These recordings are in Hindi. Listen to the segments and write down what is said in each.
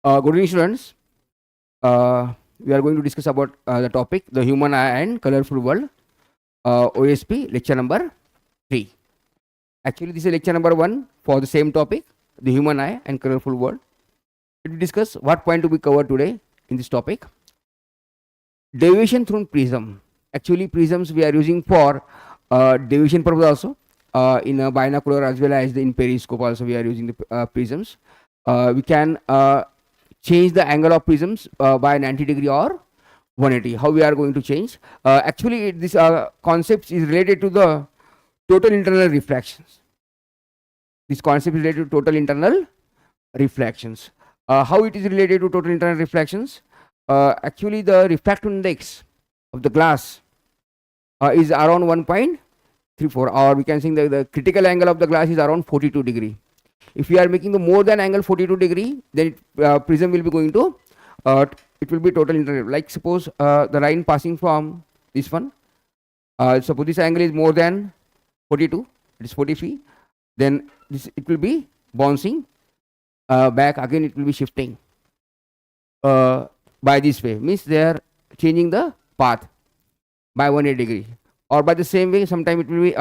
Good evening, students. We are going to discuss about the topic the human eye and colorful world. OSP lecture number 3. Actually, this is lecture number 1 for the same topic, the human eye and colorful world. We discuss what point to be covered today in this topic. Deviation through prism. Actually, prisms we are using for deviation purpose also. In a binocular as well as in periscope also we are using the prisms. We can change the angle of prisms by 90 degree or 180. How we are going to change? Actually, this concept is related to the total internal refractions. This concept is related to total internal refractions. How it is related to total internal refractions? Actually, the refractive index of the glass is around 1.34, or we can say the critical angle of the glass is around 42 degree. If we are making the more than angle 42 degree, then prism will be going to it will be total internal. Like suppose the line passing from this one, suppose this angle is more than 42, it is 43, then this it will be bouncing back again, it will be shifting by this way, means they are changing the path by 180 degree, or by the same way sometime it will be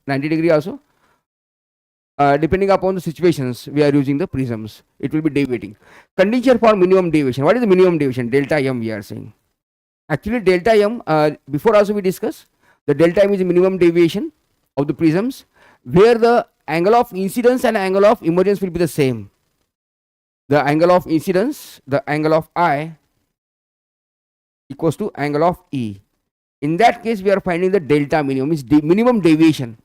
90 degree also. Depending upon the situations we are using the prisms, it will be deviating. Condition for minimum deviation. What is the minimum deviation? Delta m we are saying. Actually, delta m, before also we discussed, the delta m is the minimum deviation of the prisms where the angle of incidence and angle of emergence will be the same. The angle of incidence, the angle of I equals to angle of E. In that case, we are finding the delta minimum is minimum deviation.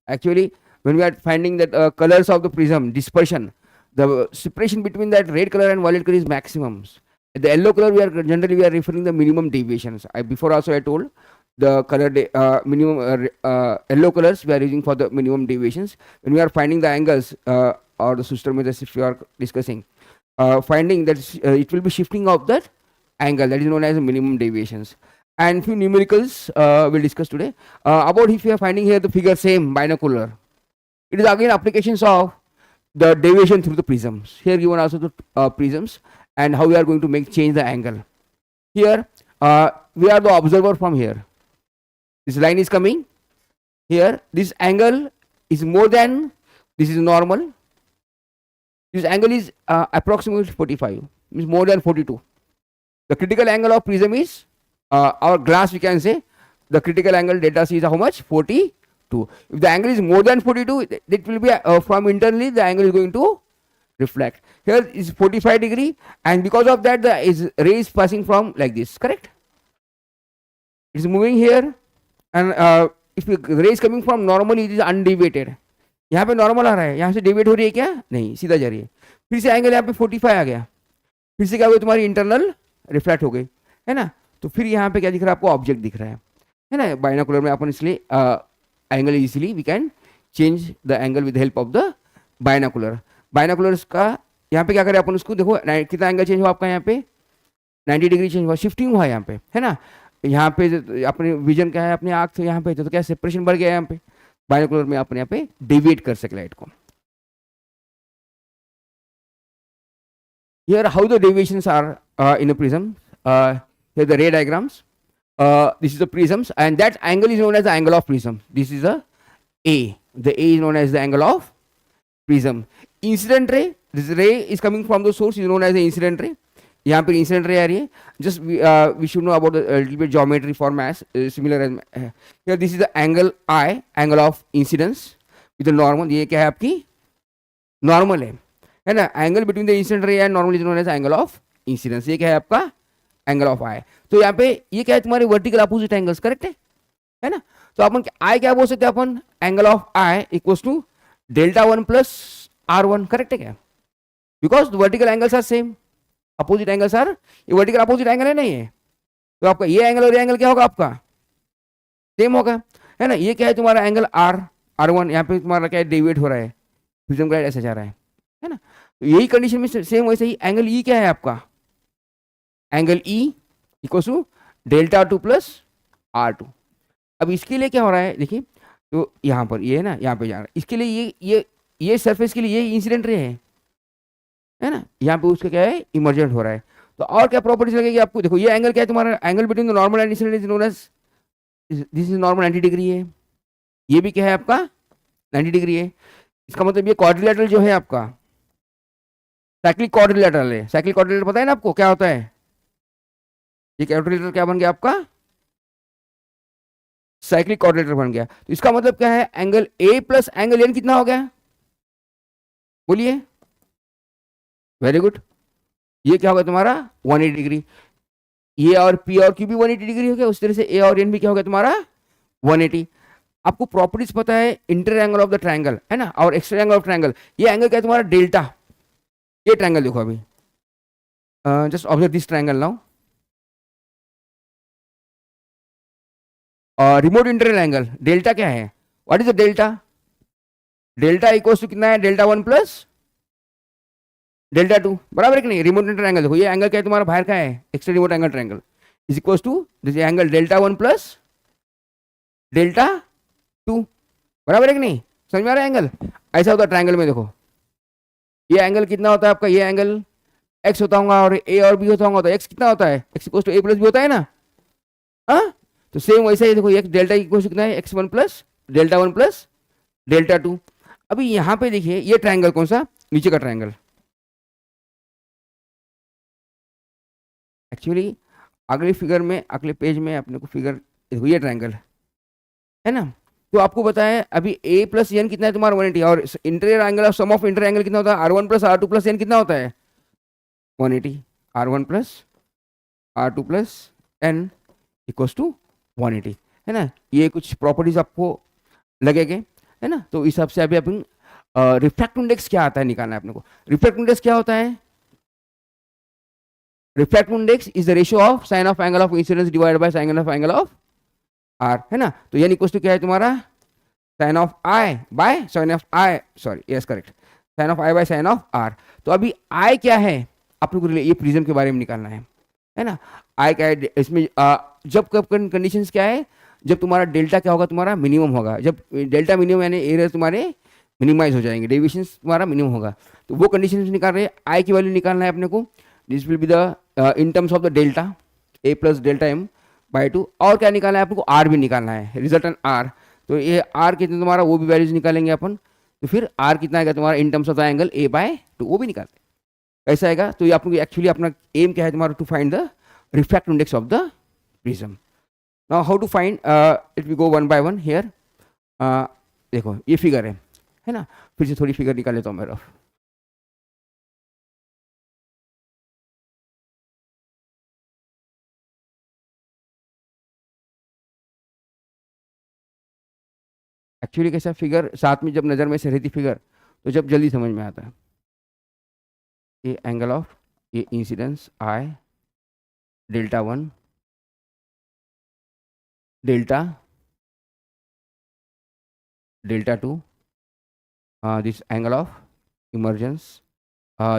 Actually, when we are finding that colors of the prism dispersion, the separation between that red color and violet color is maximums. The yellow color we are generally referring the minimum deviations. Before also I told the color minimum yellow colors we are using for the minimum deviations. When we are finding the angles or the system methods, if we are discussing, finding that it will be shifting of that angle, that is known as minimum deviations. And few numericals we'll discuss today about if you are finding here the figure same binocular. It is again applications of the deviation through the prisms. Here given also the prisms and how we are going to change the angle. Here we are the observer from here. This line is coming here. This angle is more than, this is normal. This angle is approximately 45, means more than 42. The critical angle of prism is our glass, we can say the critical angle delta C is how much? 42. If the angle is more than 42, it will be from internally the angle is going to reflect. Here is 45 degree, and because of that the ray is passing from like this, correct? It is moving here, and if the ray is coming from normally, it is undeviated. यहाँ पे नॉर्मल आ रहा है, यहाँ से डेविएट हो रही है क्या? नहीं, सीधा जा रही है. फिर से एंगल यहाँ पे 45 आ गया, फिर से क्या हुआ, तुम्हारी इंटरनल रिफ्लेक्ट हो गई है ना. तो फिर यहाँ पे क्या दिख रहा है आपको? ऑब्जेक्ट दिख रहा है ना. बाइनोकुलर में अपन इसलिए angle easily we can change the angle with help of the binocular. Binoculars का यहाँ पे क्या करें अपन, उसको देखो कितना एंगल चेंज हुआ आपका, यहाँ पे 90 डिग्री चेंज हुआ, शिफ्टिंग हुआ यहाँ पे, है ना. यहाँ पे अपने विजन क्या है, अपने आँख से यहाँ पे तो क्या सेपरेशन बढ़ गया यहाँ पे. बाइनोकुलर में अपन यहाँ पे डेविएट कर सके लाइट को. Here how the deviations are in a prism. Here the ray diagrams. This is the prisms, and that angle is known as the angle of prism. This is a A. The A is known as the angle of prism. Incident ray, this ray is coming from the source, is known as the incident ray. यहाँ पे इंसिडेंट रे आ रही है. Just we should know about little bit geometry for maths similar as here. This is the angle I, angle of incidence with the normal. ये क्या है आपकी? नॉर्मल है ना. Angle between the incident ray and normal is known as angle of incidence. ये क्या है आपका? Angle of I. तो यहाँ पे ये क्या है? तुम्हारे वर्टिकल अपोजिट एंगल्स, करेक्ट है ना. तो अपन आई क्या बोल सकते हैं अपन? Angle of I equals to delta 1 plus R1, correct है क्या? Because the vertical angles are same, opposite angles are, ये वर्टिकल अपोजिट एंगल है नहीं है, तो आपका ये एंगल और ये एंगल क्या होगा? आपका सेम होगा, है ना. ये क्या है? तुम्हारा एंगल R1. यहाँ पे तुम्हारा क्या है? डेविएट हो रहा है, प्रिज्म का ऐसे जा रहा है ना. तो यही कंडीशन में सेम वैसे ही एंगल ई क्या है आपका? Angle E equals to delta 2 plus R2. अब इसके लिए क्या हो रहा है देखिए, तो यहाँ पर ये है ना, यहाँ पे जा रहा है. इसके लिए ये सरफेस के लिए ये इंसिडेंट रे है है ना, यहाँ पे उसका क्या है, इमर्जेंट हो रहा है। तो और क्या प्रॉपर्टीज लगेगी आपको, देखो ये एंगल क्या है तुम्हारा, angle between the normal and incident is known as, this is normal 90 degree है, ये भी क्या है आपका 90 डिग्री है। इसका मतलब ये क्वाड्रिलेटरल जो है आपका साइक्लिक क्वाड्रिलेटरल है। साइक्लिक क्वाड्रिलेटरल पता है ना आपको क्या होता है, ये क्वाड्रिलेटरल क्या बन गया आपका, साइक्लिक क्वाड्रिलेटरल बन गया। तो इसका मतलब क्या है, angle A plus angle N कितना हो गया, बोलिए, वेरी गुड, ये क्या होगा तुम्हारा 180 डिग्री। ये और पी और क्यू भी 180 डिग्री हो गया, उस तरह से ए और एन भी क्या हो गया तुम्हारा 180। आपको प्रॉपर्टीज पता है, inter angle of the triangle है ना, और एक्सटर एंगल ऑफ ट्रायंगल, ये एंगल क्या है तुम्हारा डेल्टा। ये ट्रायंगल देखो अभी, just observe this triangle now, remote internal angle delta क्या है, what is the delta, delta equals to कितना है, डेल्टा 1 प्लस डेल्टा 2, बराबर है कि नहीं। रिमोट इंटरनल एंगल देखो, ये एंगल क्या है तुम्हारा बाहर का है, extra remote angle triangle is equals to this angle delta 1 plus delta 2, बराबर है कि नहीं, समझ में आ रहा है एंगल। ऐसा होता है ट्रायंगल में, देखो ये एंगल कितना होता है आपका, ये एंगल एक्स होता होगा और ए और बी होता होगा, तो एक्स कितना होता है, X equals to A plus B होता है ना, हाँ। तो सेम वैसा ही देखो, एक्स डेल्टा इक्वल्स कितना है, x 1 plus delta 1 plus delta 2। अभी यहाँ पे देखिए ये ट्रायंगल कौन सा, नीचे का ट्रायंगल, एक्चुअली अगले फिगर में, अगले पेज में अपने को फिगर देखो, ये ट्रायंगल है ना। तो आपको बताया अभी ए प्लस एन कितना है तुम्हारा 180, और interior angle of sum of inter angle कितना होता है, R1 plus R2 plus N कितना होता है 180, R1 plus R2 plus N equals to 180, है ना। ये कुछ प्रॉपर्टीज आपको लगेंगे, है ना। तो इस हिसाब से अभी अपन रिफ्रैक्टिव इंडेक्स क्या आता है निकालना है अपने को। रिफ्रैक्टिव इंडेक्स क्या होता है, refractive index is the ratio of sine of angle of incidence divided by sine of angle of R, है ना। तो यानी इक्वल्स टू क्या है तुम्हारा sine of I by sine of I, sorry yes correct, sine of I by sine of R. तो अभी आई क्या है अपने को, ये प्रिज्म के बारे में निकालना है ना। आई क्या है इसमें, जब कब कंडीशंस क्या है, जब तुम्हारा डेल्टा क्या होगा तुम्हारा मिनिमम होगा, जब डेल्टा मिनिमम यानी एरिया तुम्हारे मिनिमाइज हो जाएंगे, डेविएशन तुम्हारा मिनिमम होगा, तो वो कंडीशन निकाल रहे हैं। आई की वैल्यू निकालना है अपने को, this will be the in terms of the delta A plus delta M by 2, और क्या निकालना है आपको, आर भी निकालना है, रिजल्टेंट आर। तो ये आर कितना तुम्हारा, वो भी वैल्यूज निकालेंगे अपन, तो फिर आर कितना आएगा तुम्हारा in terms of the angle A by 2, वो भी निकालते हैं, ऐसा आएगा। तो ये आपको एक्चुअली अपना एम क्या है तुम्हारा, to find the refractive index of the prism. Now how to find it, we go one by one here. देखो ये फिगर है ना, फिर से थोड़ी फिगर निकाल लेता हूँ मैं रफ। एक्चुअली कैसा फिगर साथ में जब नज़र में से रहती फिगर, तो जब जल्दी समझ में आता है। ये एंगल ऑफ, ये incidence I delta 1 delta delta 2, this angle of emergence,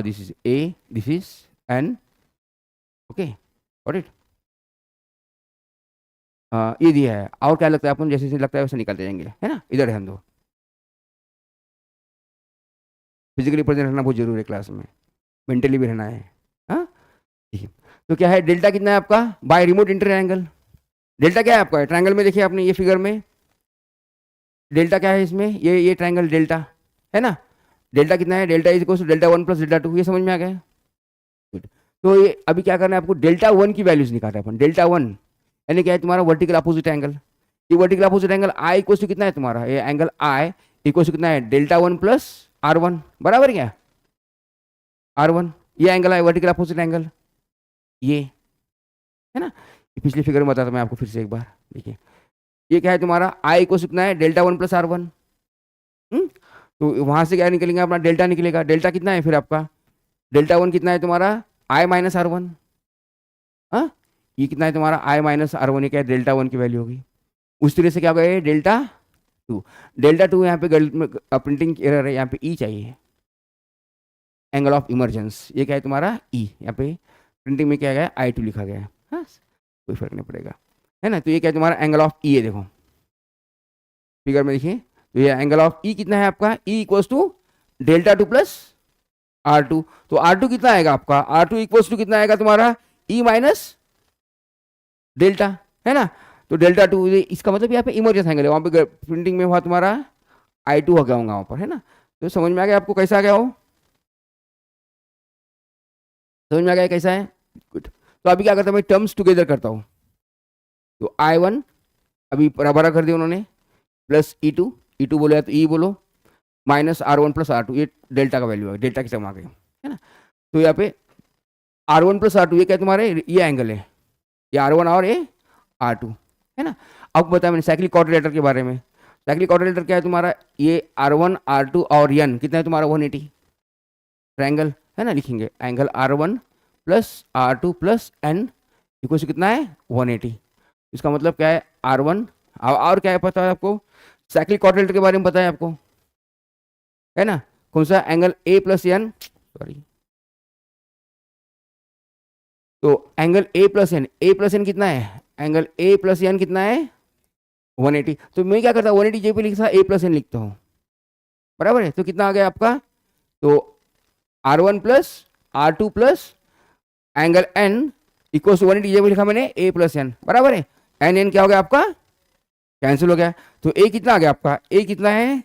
this is A, this is N, okay, got it। ये दिया है, और क्या लगता है अपन, जैसे जैसे लगता है वैसे निकालते जाएंगे, है ना। इधर है हम दो, फिजिकली प्रेजेंट रहना बहुत जरूरी है क्लास में, मेंटली भी रहना है, हाँ ठीक है। तो क्या है, डेल्टा कितना है आपका by remote inter angle, delta क्या है आपका ट्रायंगल में, देखिए आपने ये फिगर में डेल्टा क्या है इसमें, ये ट्रायंगल डेल्टा है ना, डेल्टा कितना है, delta is equal to delta 1 plus delta 2, ये समझ में आ गया। गुड। तो ये अभी क्या करना है आपको, डेल्टा 1 की वैल्यूज निकालना है अपन, डेल्टा 1 यानी क्या है तुम्हारा वर्टिकल अपोजिट एंगल। ये vertical opposite angle I equal to कितना है तुम्हारा, ये एंगल आई इक्वल टू कितना है, डेल्टा 1 प्लस R1, बराबर क्या R1, ये एंगल है वर्टिकल अपोजिट एंगल, ये है ना। पिछली फिगर में बताता मैं आपको फिर से एक बार, देखिए ये क्या है तुम्हारा आई इक्वल टू कितना है, डेल्टा 1 प्लस R1। तो वहां से क्या निकलेंगे अपना, डेल्टा निकलेगा, डेल्टा कितना है फिर आपका, डेल्टा 1 कितना है तुम्हारा आई माइनस R1, हाँ ये कितना है तुम्हारा आई माइनस R1, ये क्या है डेल्टा 1 की वैल्यू होगी। उस तरह से क्या होगा, डेल्टा 2, डेल्टा 2 यहाँ पे प्रिंटिंग एरर है, यहाँ पे ई चाहिए, एंगल ऑफ इमरजेंस, ये क्या है तुम्हारा ई, यहाँ पे प्रिंटिंग में क्या गया I2 लिखा गया है, हाँ कोई फर्क नहीं पड़ेगा, है ना। तो ये क्या है तुम्हारा एंगल ऑफ ई है, देखो फिगर में देखिए, तो ये एंगल ऑफ ई कितना है आपका, E equals to delta 2 plus R2, तो R2 कितना आएगा आपका, R2 इक्वल्स टू कितना आएगा तुम्हारा, E माइनस डेल्टा, है ना। तो डेल्टा टू, इसका मतलब यहाँ पे इमर्जेंस एंगल है, वहाँ पे प्रिंटिंग में हुआ तुम्हारा I2 हो गया होगा वहाँ पर, है ना। तो समझ में आ गया आपको कैसा आ गया हो, समझ में आ गया कैसा है, गुड। तो अभी क्या करता हूँ मैं, टर्म्स टुगेदर करता हूँ। तो I1 अभी बराबर कर दिया उन्होंने, प्लस ई टू बोले तो ई बोलो, माइनस R1 प्लस R2, ये डेल्टा का वैल्यू है, डेल्टा की टर्म आ गई, है ना। तो यहाँ पे R1 प्लस R2 ये क्या तुम्हारे, ये एंगल है, ये R1 और ये R2, है ना। अब बताया मैंने साइक्लिक क्वाड्रिलेटर के बारे में। साइक्लिक क्वाड्रिलेटर क्या है तुम्हारा, ये R1 R2 और n कितना है तुम्हारा 180 ट्रायंगल, है ना। लिखेंगे angle R1 plus R2 plus n equal to कितना है 180। इसका मतलब क्या है R1, और क्या है पता है आपको, साइक्लिक क्वाड्रिलेटर के बारे में पता है आपको, है ना। कौन सा, angle A plus N, sorry, तो एंगल ए प्लस एन कितना है, एंगल ए प्लस एन कितना है 180। तो मैं क्या करता हूँ 180 जे पे लिखता ए प्लस एन लिखता हूँ, बराबर है। तो कितना आ गया आपका, तो R1 plus R2 plus angle N equal to 180 जे पे लिखा मैंने ए प्लस एन, बराबर है। एन एन क्या हो गया आपका, कैंसिल हो गया। तो ए कितना आ गया आपका, ए कितना है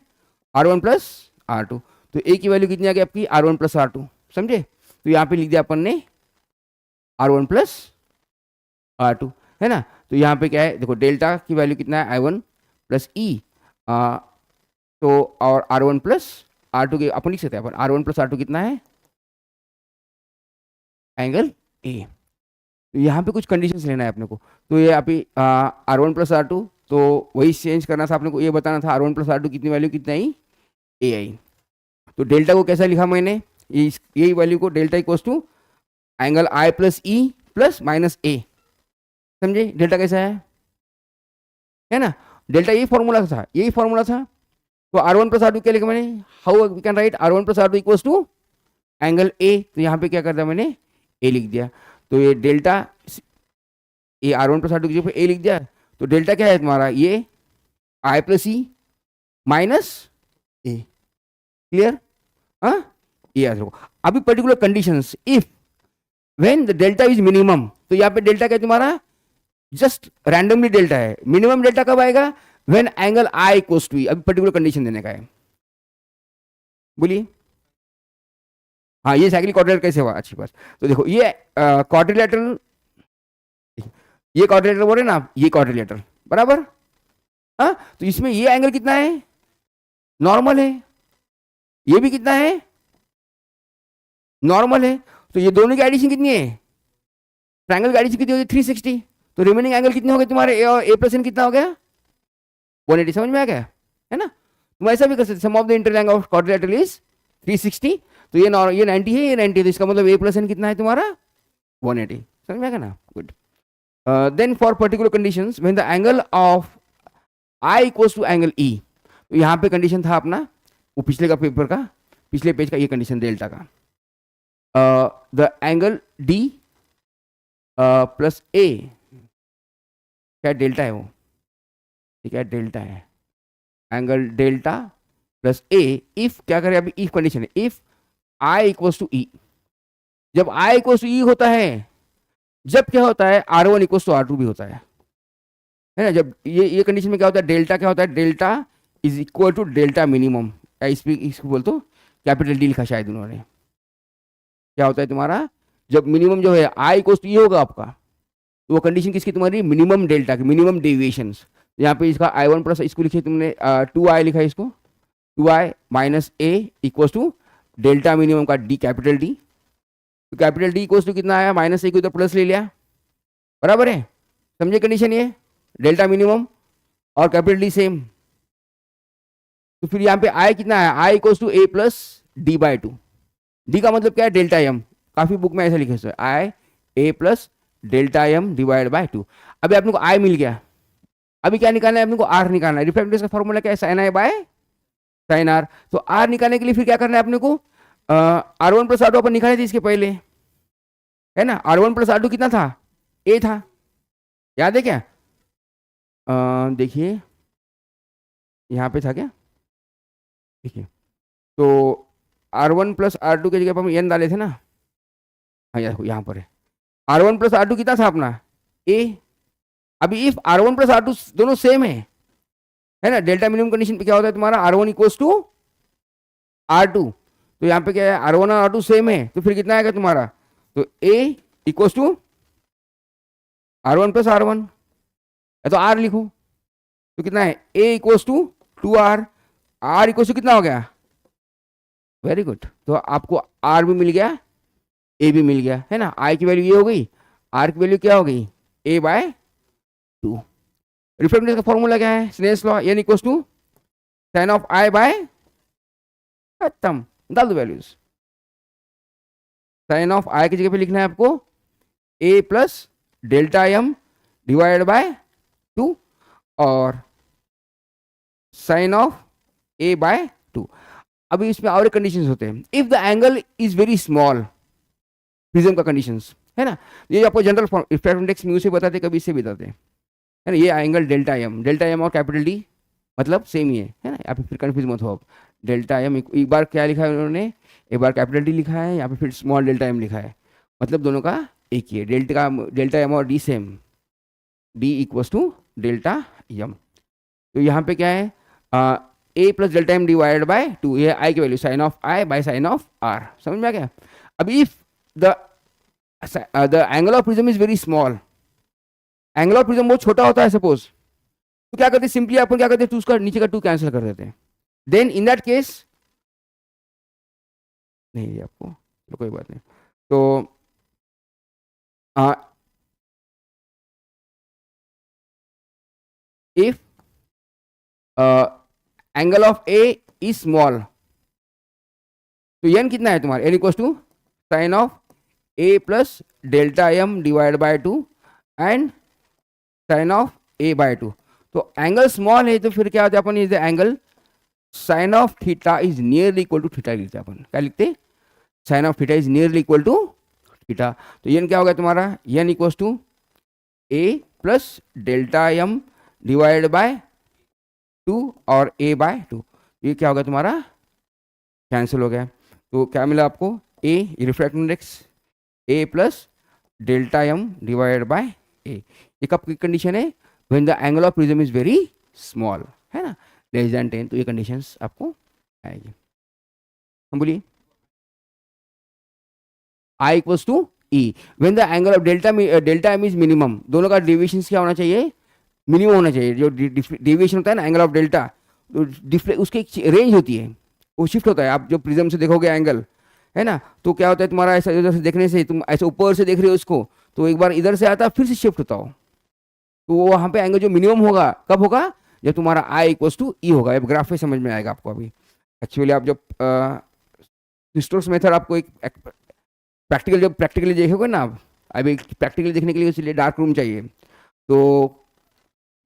R1 प्लस R2, तो ए की वैल्यू कितनी आ गई आपकी R1 प्लस R2, समझे। तो यहाँ पे लिख दिया अपन ने R1 प्लस R2, है ना। तो यहाँ पे क्या है देखो, डेल्टा की वैल्यू कितना है I1 प्लस ई, तो और R1 प्लस R2 के अपन लिख सकते हैं अपन, R1 प्लस R2 कितना है एंगल ए। तो यहाँ पे कुछ कंडीशंस लेना है अपने को। तो ये अभी R1 प्लस R2, तो वही चेंज करना था अपने को, ये बताना था R1 प्लस R2 कितनी वैल्यू कितना आई ए आई। तो डेल्टा को कैसा लिखा मैंने, यही वैल्यू को delta equals to angle I plus E plus minus A, समझे डेल्टा कैसा है ना। डेल्टा यही फॉर्मूला था, यही फॉर्मूला था। तो R1 प्लस R2 क्या लिखा मैंने, how we can write R1 plus R2 equals to angle A. तो यहाँ पे क्या करता मैंने ए लिख दिया। तो ये डेल्टा, ये R1 प्लस R2 की जगह पे ए लिख दिया। तो डेल्टा क्या है तुम्हारा, ये I plus E minus A, clear, हाँ ये याद रखो। अभी particular conditions, if when the delta is minimum, तो यहाँ पे डेल्टा क्या है तुम्हारा, जस्ट रैंडमली डेल्टा है। मिनिमम डेल्टा कब आएगा, when angle I equals to E. अभी पर्टिकुलर कंडीशन देने का है, बोलिए। हाँ ये साइक्लिक क्वाड्रिलेटर कैसे हुआ, अच्छी बात। तो देखो ये क्वाड्रिलेटरल, ये क्वाड्रिलेटर बोल रहे ना आप, ये क्वाड्रिलेटर बराबर, हाँ। तो इसमें ये एंगल कितना है, नॉर्मल है, ये भी कितना है नॉर्मल है। तो ये दोनों की एडिशन कितनी है, ट्रायंगल की एडिशन कितनी होगी 360। तो रिमेनिंग एंगल कितने हो गए तुम्हारे, ए और ए प्लस एन कितना हो गया 180, समझ में आ गया, है ना। तुम ऐसा भी कर सकते, sum of the interior angles of quadrilateral is 360। तो ये 90 है, ये 90 है, तो इसका मतलब ए प्लस एन कितना है तुम्हारा 180, समझ में आ गया ना, good. Then for particular conditions when the angle of I equals to angle E, तो यहाँ पे कंडीशन था अपना वो पिछले का पेपर का, पिछले पेज का, ये कंडीशन डेल्टा का, द एंगल डी प्लस ए, क्या डेल्टा है वो, ठीक है डेल्टा है, angle delta plus A, if क्या करें अभी, इफ कंडीशन है, इफ आई इक्वल्स टू ई। जब आई इक्वल्स टू ई होता है, जब क्या होता है R1 इक्वल्स टू R2 भी होता है ना। जब ये कंडीशन में क्या होता है, डेल्टा क्या होता है, delta is equal to delta minimum, या इसको बोल तो कैपिटल डी लिखा शायद उन्होंने। क्या होता है तुम्हारा, जब मिनिमम जो है आई इक्वल्स टू ई होगा आपका, तो वो कंडीशन किसकी तुम्हारी, मिनिमम डेल्टा की, मिनिमम डेविएशंस। यहाँ पे इसका I1 प्लस इसको लिखे तुमने 2i लिखा है, इसको 2i minus A equals to delta minimum का डी, कैपिटल डी। तो कैपिटल डी इक्वल्स टू कितना आया, माइनस ए को इधर प्लस ले लिया, बराबर है, समझे कंडीशन ये, डेल्टा मिनिमम और कैपिटल डी सेम। तो फिर यहाँ पे आई कितना है, I equals to A plus D by two. D का मतलब क्या है, डेल्टा एम, काफी बुक में ऐसा लिखे हुए I A plus delta M divide by two. अभी आपने को आई मिल गया, अभी क्या निकालना है अपने को, आर निकालना है। रिफ्लेक्टेड का फॉर्मूला क्या है, sine I by sine R. तो आर निकालने के लिए फिर क्या करना है अपने को, R1 प्लस R2 अपन निकाले थे इसके पहले, है ना। R1 प्लस R2 कितना था, ए था, याद है क्या, देखिए यहाँ पे था क्या, देखिए। तो R1 प्लस R2 की जगह पर हम n डाले थे ना, हाँ यहाँ पर है R1 प्लस R2 कितना था अपना a। अभी इफ R1 प्लस R2 दोनों सेम है ना, डेल्टा मिनिमम कंडीशन पे क्या होता है तुम्हारा R1 इक्वल्स टू R2, तो यहाँ पे क्या है R1 और R2 सेम है, तो फिर कितना आएगा तुम्हारा, तो a equals to R1 plus R1, तो R लिखो तो कितना है a equals to 2R, R equals to कितना हो गया, वेरी गुड, तो आपको R भी मिल गया a भी मिल गया है ना। I की वैल्यू ये हो गई, R की वैल्यू क्या हो गई a/2। रिफ्लेक्टेड का फॉर्मूला क्या है, Snell's law, n equals to sine of I by, खत्म, डाल दो वैल्यूज। साइन ऑफ I की जगह पे लिखना है आपको a plus delta m divide by 2 और साइन ऑफ a बाय 2। अभी इसमें और कंडीशंस होते हैं, if the angle is very small, prism का कंडीशंस है ना, ये आपको जनरल रिफ्रैक्टिव इंडेक्स म्यू से बताते, कभी इससे बताते हैं है ना। ये एंगल डेल्टा एम और कैपिटल डी मतलब सेम ही है ना, यहाँ पे फिर कंफ्यूज मत हो आप। डेल्टा एम एक बार क्या लिखा है उन्होंने, एक बार कैपिटल डी लिखा है, यहाँ पे फिर स्मॉल डेल्टा एम लिखा है, मतलब दोनों का एक ही है। डेल्टा एम और D same, D equals to delta M. तो यहाँ पे क्या है A plus delta M divided by 2, ये आई की value sine of I by sine of R, समझ में आ गया। अभी if the angle of prism is very small, angle of prism बहुत छोटा होता है सपोज, तो क्या करते हैं सिंपली अपन क्या करते हैं, उसका नीचे का 2 कैंसिल कर देते हैं, देन इन दैट केस नहीं आपको तो कोई बात नहीं, तो if angle of A is small, तो एन कितना है तुम्हारा, N equals to sine of A plus delta M divide by 2 and sine of A by 2। तो एंगल स्मॉल है तो फिर क्या होता है, अपन is the angle sine of theta is nearly equal to theta लिखते हैं अपन, क्या लिखते हैं, sine of theta is nearly equal to theta. तो एन क्या होगा तुम्हारा, N equals to A plus delta M divide by 2 और a बाय 2, ये क्या होगा तुम्हारा, कैंसिल हो गया। तो क्या मिला आपको, a refractive index a plus delta M divide by a। ये कब की कंडीशन है, when the angle of prism is very small है ना, लेस देन 10, तो ये कंडीशंस आपको आएगी। हम बोलिए I equals to E, when the angle of delta M is minimum, दोनों का डेविएशन क्या होना चाहिए, मिनिमम होना चाहिए। जो डेविएशन होता है ना एंगल ऑफ डेल्टा, तो उसकी एक रेंज होती है, वो शिफ्ट होता है। आप जो प्रिज्म से देखोगे एंगल है ना, तो क्या होता है तुम्हारा, ऐसा इधर से देखने से तुम ऐसे ऊपर से देख रहे हो इसको, तो एक बार इधर से आता है फिर से शिफ्ट होता हो, तो वो वहाँ पे एंगल जो मिनिमम होगा कब होगा, जब तुम्हारा I इक्वल्स टू ई होगा। अब ग्राफ में समझ में आएगा आपको। अभी एक्चुअली आप जब स्टोक्स मेथड आपको एक प्रैक्टिकल, जब प्रैक्टिकली देखोगे ना आप, अभी प्रैक्टिकली देखने के लिए इसलिए डार्क रूम चाहिए, तो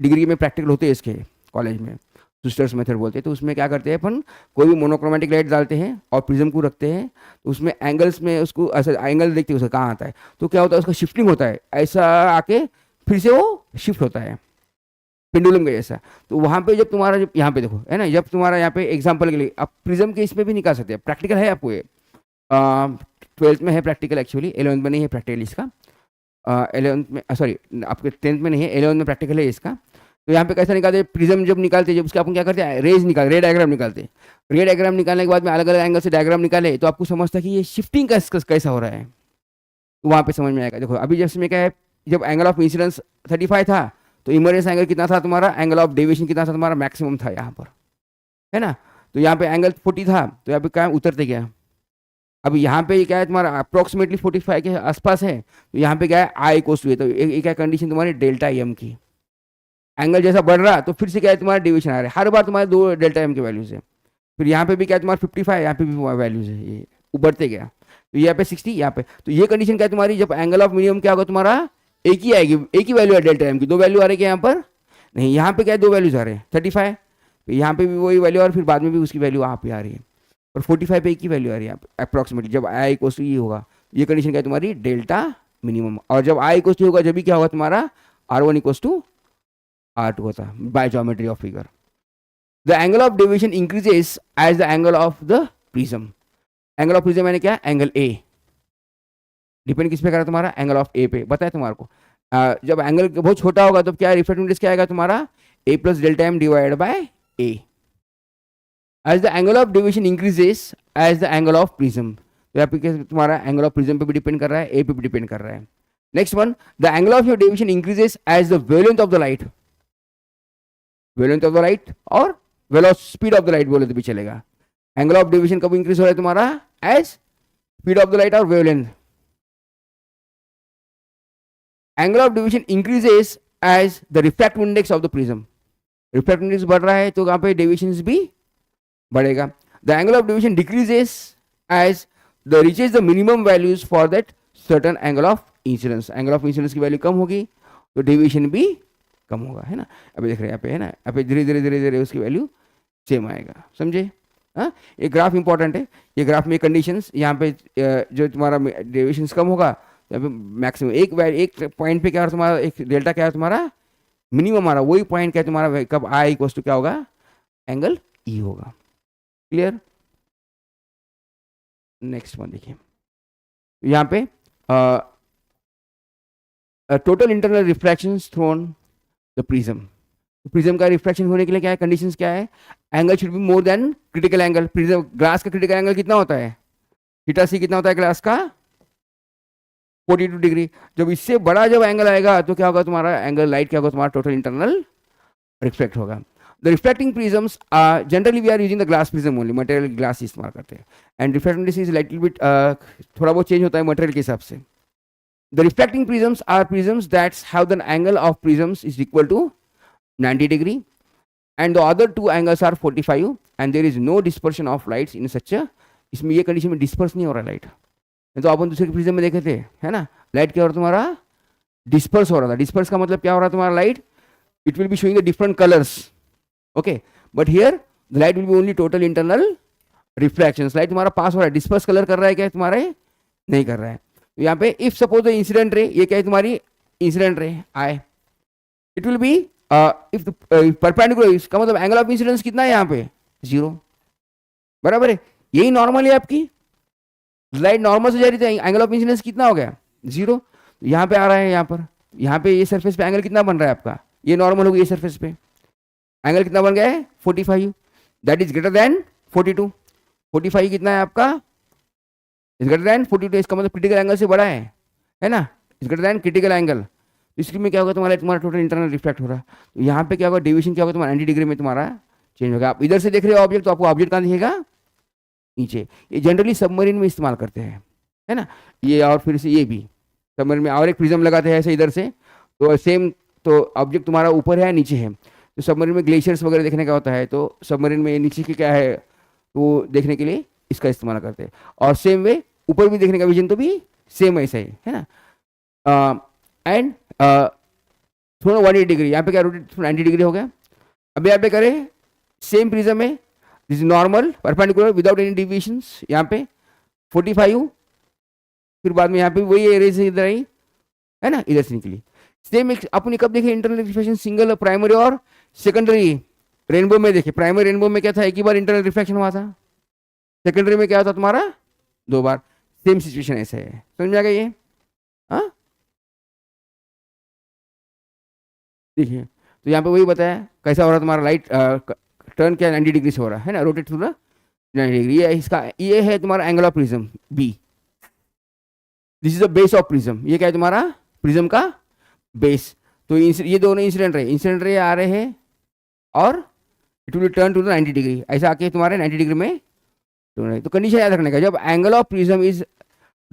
डिग्री में प्रैक्टिकल होते हैं इसके कॉलेज में, सिस्टर्स मेथड बोलते हैं। तो उसमें क्या करते हैं अपन, कोई भी मोनोक्रोमेटिक लाइट डालते हैं और प्रिज्म को रखते हैं, तो उसमें एंगल्स में उसको ऐसा एंगल देखते हैं उसका कहाँ आता है, तो क्या होता है उसका शिफ्टिंग होता है, ऐसा आके फिर से वो शिफ्ट होता है पेंडुलम का जैसा। तो वहाँ पे जब तुम्हारा, जब यहाँ पे देखो है ना, जब तुम्हारा यहाँ पे एग्जाम्पल के लिए आप प्रिज्म के इसमें भी निकाल सकते हैं, प्रैक्टिकल है आपको ये, 12th में है प्रैक्टिकल, एक्चुअली 11th में नहीं है प्रैक्टिकल इसका, 11th में सॉरी आपके 10th में नहीं है, 11th में प्रैक्टिकल है इसका। तो यहाँ पे कैसा निकालते हैं, प्रिज्म जब निकालते हैं, जब उसके अपन क्या करते हैं, रे डायग्राम निकालते हैं। रे डायग्राम निकालने के बाद में अलग अलग एंगल से डायग्राम निकाले, तो आपको समझता है कि ये शिफ्टिंग कैसा हो रहा है, तो वहाँ पे समझ में आएगा। देखो अभी जैसे में क्या है, जब एंगल ऑफ इंसिडेंस 35 था, तो इमर्जेंस एंगल कितना था तुम्हारा, एंगल ऑफ डेविएशन कितना था तुम्हारा, मैक्सिमम था यहाँ पर है ना। तो यहाँ पे एंगल 40 था, तो यहाँ पे क्या उतरते गया। अभी यहाँ पे क्या है तुम्हारा अप्रोक्सीमेटली 45 के आसपास है, तो यहाँ पे क्या है I इक्वल्स टू, तो एक क्या कंडीशन तुम्हारी डेल्टा एम की, एंगल जैसा बढ़ रहा तो फिर से क्या है तुम्हारा डेविएशन आ रहा है, हर बार तुम्हारे 2 डेल्टा एम के वैल्यूज है। फिर यहाँ पे भी क्या है तुम्हारा 55, यहाँ पे भी वैल्यूज है, ये उबरते गया, तो यहाँ पे 60, यहाँ पे, तो ये कंडीशन क्या है तुम्हारी, जब एंगल ऑफ मिनिमम क्या होगा तुम्हारा, एक ही आएगी, एक ही वैल्यू है डेल्टा एम की, 2 वैल्यू आ रही है यहाँ पर नहीं, यहाँ पे क्या है 2 वैल्यूज आ रहे हैं, 35 यहाँ पे भी वही वैल्यू और फिर बाद में भी उसकी वैल्यू यहाँ पे आ रही है, और 45 पे एक ही वैल्यू आ रही है अप्रॉक्सीमेटली। जब I इक्वल्स टू ये होगा, ये कंडीशन क्या है तुम्हारी, डेल्टा मिनिमम। और जब I इक्वल्स टू होगा, जब भी क्या होगा तुम्हारा R1 इक्वल्स टू R2 होता है by geometry of figure. The angle of deviation increases as the angle of the prism. Angle of prism यानी क्या, एंगल ए, डिपेंड किस पे कर रहा है तुम्हारा, एंगल ऑफ ए पे, बताया तुम्हारे को। जब एंगल बहुत छोटा होगा तो क्या रिफ्रैक्टिव इंडेक्स क्या आएगा तुम्हारा, A plus delta M divided by A. As the angle of deviation increases as the angle of prism, तो यहाँ पे तुम्हारा एंगल ऑफ प्रिज्म पे भी डिपेंड कर रहा है, ए पे भी डिपेंड कर रहा है। Next one, the angle of your deviation increases as the wavelength of the light, wavelength of the light और स्पीड ऑफ द लाइट बोले तो भी चलेगा। एंगल ऑफ डेविएशन कब इंक्रीज हो रहा है तुम्हारा, as speed of the light और wavelength. Angle of deviation increases as the refractive index of the prism, refractive index बढ़ रहा है तो यहाँ पे डेविएशन भी बढ़ेगा। The angle of deviation decreases as the reaches the minimum values for that certain angle of incidence, angle of incidence की वैल्यू कम होगी तो डेविएशन भी कम होगा, है ना। अभी देख रहे हैं यहाँ पे, है ना, यहाँ पे धीरे धीरे धीरे धीरे उसकी वैल्यू सेम आएगा, समझे। हाँ, ये ग्राफ इंपॉर्टेंट है, ये ग्राफ में कंडीशंस, यहाँ पे जो तुम्हारा डेविएशन कम होगा यहाँ पे मैक्सिमम एक पॉइंट पे क्या है तुम्हारा, एक डेल्टा क्या है तुम्हारा मिनिमम हमारा, वही पॉइंट क्या है तुम्हारा, कब आई इक्वल टू क्या होगा, एंगल ई होगा। क्लियर। नेक्स्ट वन देखिए, यहाँ पे total internal refraction through the prism, prism का रिफ्रैक्शन होने के लिए क्या है, कंडीशंस क्या है, angle should be more than critical angle. Prism glass का क्रिटिकल एंगल कितना होता है, थीटा सी कितना होता है ग्लास का, 42 डिग्री। जब इससे बड़ा जब एंगल आएगा तो क्या होगा तुम्हारा एंगल लाइट क्या होगा तुम्हारा टोटल इंटरनल रिफ्लेक्ट होगा। The reflecting prisms generally we are using the glass prism only, material glass इस्तेमाल करते हैं, and reflecting is little bit थोड़ा बहुत चेंज होता है मटेरियल के हिसाब से। The reflecting prisms are prisms that's have the angle of prisms is equal to 90 degree and the other two angles are 45 and there is no dispersion of lights in such a, इसमें ये कंडीशन में डिस्पर्स नहीं हो रहा लाइट, तो अपन दूसरे प्रिज्म में देखे थे, है ना, लाइट क्या हो रहा तुम्हारा डिस्पर्स हो रहा था। डिस्पर्स का मतलब क्या हो रहा तुम्हारा, light it will be showing the different colours, okay, but here the light will be only total internal refractions, light तुम्हारा पास हो रहा है, डिस्पर्स कलर कर रहा है क्या तुम्हारे, नहीं कर रहा है। तो यहाँ पे इफ सपोज द इंसिडेंट रे, ये क्या है तुम्हारी इंसिडेंट रे आए, it will B if perpendicular, इसका मतलब एंगल ऑफ इंसिडेंस कितना है यहाँ पे 0, बराबर है, यही नॉर्मल है आपकी लाइट नॉर्मल से जा रही थी, एंगल ऑफ इंसिडेंस कितना हो गया 0, यहाँ पे आ रहा है, यहाँ पे ये सरफेस पे एंगल कितना बन रहा है आपका, ये नॉर्मल हो गया, ये सरफेस पे एंगल कितना बन गया है 45, दैट इज ग्रेटर देन 42, 45 कितना है आपका, इज ग्रेटर देन 42, इसका मतलब क्रिटिकल एंगल से बड़ा है ना, is greater than critical angle. इसके में क्या होगा तुम्हारा टोटल इंटरनल रिफ्लेक्ट हो रहा है, तो यहाँ पे क्या होगा डेविएशन क्या होगा तुम्हारा 90 डिग्री में तुम्हारा चेंज होगा। आप इधर से देख रहे हो ऑब्जेक्ट तो आपको ऑब्जेक्ट कहाँ दिखेगा, नीचे। ये जनरली सबमरीन में इस्तेमाल करते हैं, है ना, ये और फिर से ये भी सबमरीन में, और एक प्रिज्म लगाते हैं ऐसे इधर से, तो सेम, तो ऑब्जेक्ट तुम्हारा ऊपर है नीचे है, तो सबमरीन में ग्लेशियर्स वगैरह देखने का होता है, तो सबमरीन में नीचे की क्या है वो देखने के लिए इसका इस्तेमाल करते हैं, और सेम वे ऊपर भी देखने का विजन तो भी सेम ऐसा ही है ना। एंड थोड़ा 180 डिग्री, यहाँ पे क्या रोटेट 90 डिग्री हो गया। अब यहाँ पे करें सेम प्रिज्म में, this is normal perpendicular without any deviations, यहाँ पे 45, फिर बाद में यहाँ पे वही एरिया से इधर आई, है ना, इधर से निकली। सेम अपने कब देखे इंटरनल रिफ्लेक्शन, सिंगल प्राइमरी और सेकेंडरी रेनबो में देखे। प्राइमरी रेनबो में क्या था, एक ही बार इंटरनल रिफ्लेक्शन हुआ था, सेकेंडरी में क्या होता तुम्हारा 2 बार। सेम सिचुएशन ऐसे है, समझ में आ गया ये। हाँ देखिए, तो यहाँ पे वही बताया कैसा हो रहा है तुम्हारा लाइट टर्न क्या 90 डिग्री से हो रहा है ना, रोटेट थ्रू द 90 डिग्री। ये इसका ये है तुम्हारा angle of prism B, this is the base of prism, ये क्या है तुम्हारा प्रिज्म का बेस। तो ये दोनों इंसिडेंट रे आ रहे हैं और it will turn to the 90 degree, ऐसा आके तुम्हारे 90 डिग्री में तो कंडीशन याद रखने का, जब angle of prism is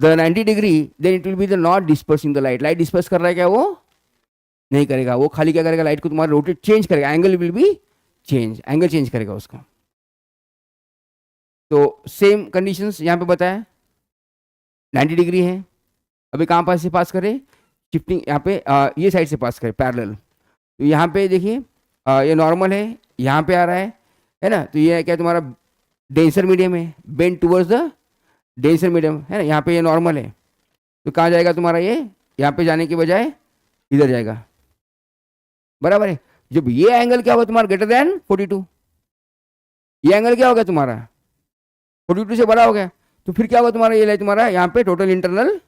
the 90 degree then it will be the not dispersing the light. Light disperse कर रहा है क्या, वो नहीं करेगा, वो खाली क्या करेगा, लाइट को तुम्हारा रोटेट चेंज करेगा, angle will be change, angle change करेगा उसका। तो सेम कंडीशंस यहाँ पे बताया 90 डिग्री है। अभी कहाँ पास से पास करें, शिफ्टिंग यहाँ पे ये साइड से पास करें पैरेलल, तो यहाँ पे देखिए ये नॉर्मल है, यहाँ पे आ रहा है ना, तो ये क्या तुम्हारा डेंसर मीडियम है, bend towards the denser medium, है ना, यहाँ पे ये नॉर्मल है, तो कहाँ जाएगा तुम्हारा ये, यहाँ पे जाने के बजाय इधर जाएगा, बराबर है। जब ये एंगल क्या होगा तुम्हारा ग्रेटर देन 42, ये एंगल क्या हो गया तुम्हारा 42 से बड़ा हो गया, तो फिर क्या होगा तुम्हारा, ये तुम्हारा यहाँ पे टोटल इंटरनल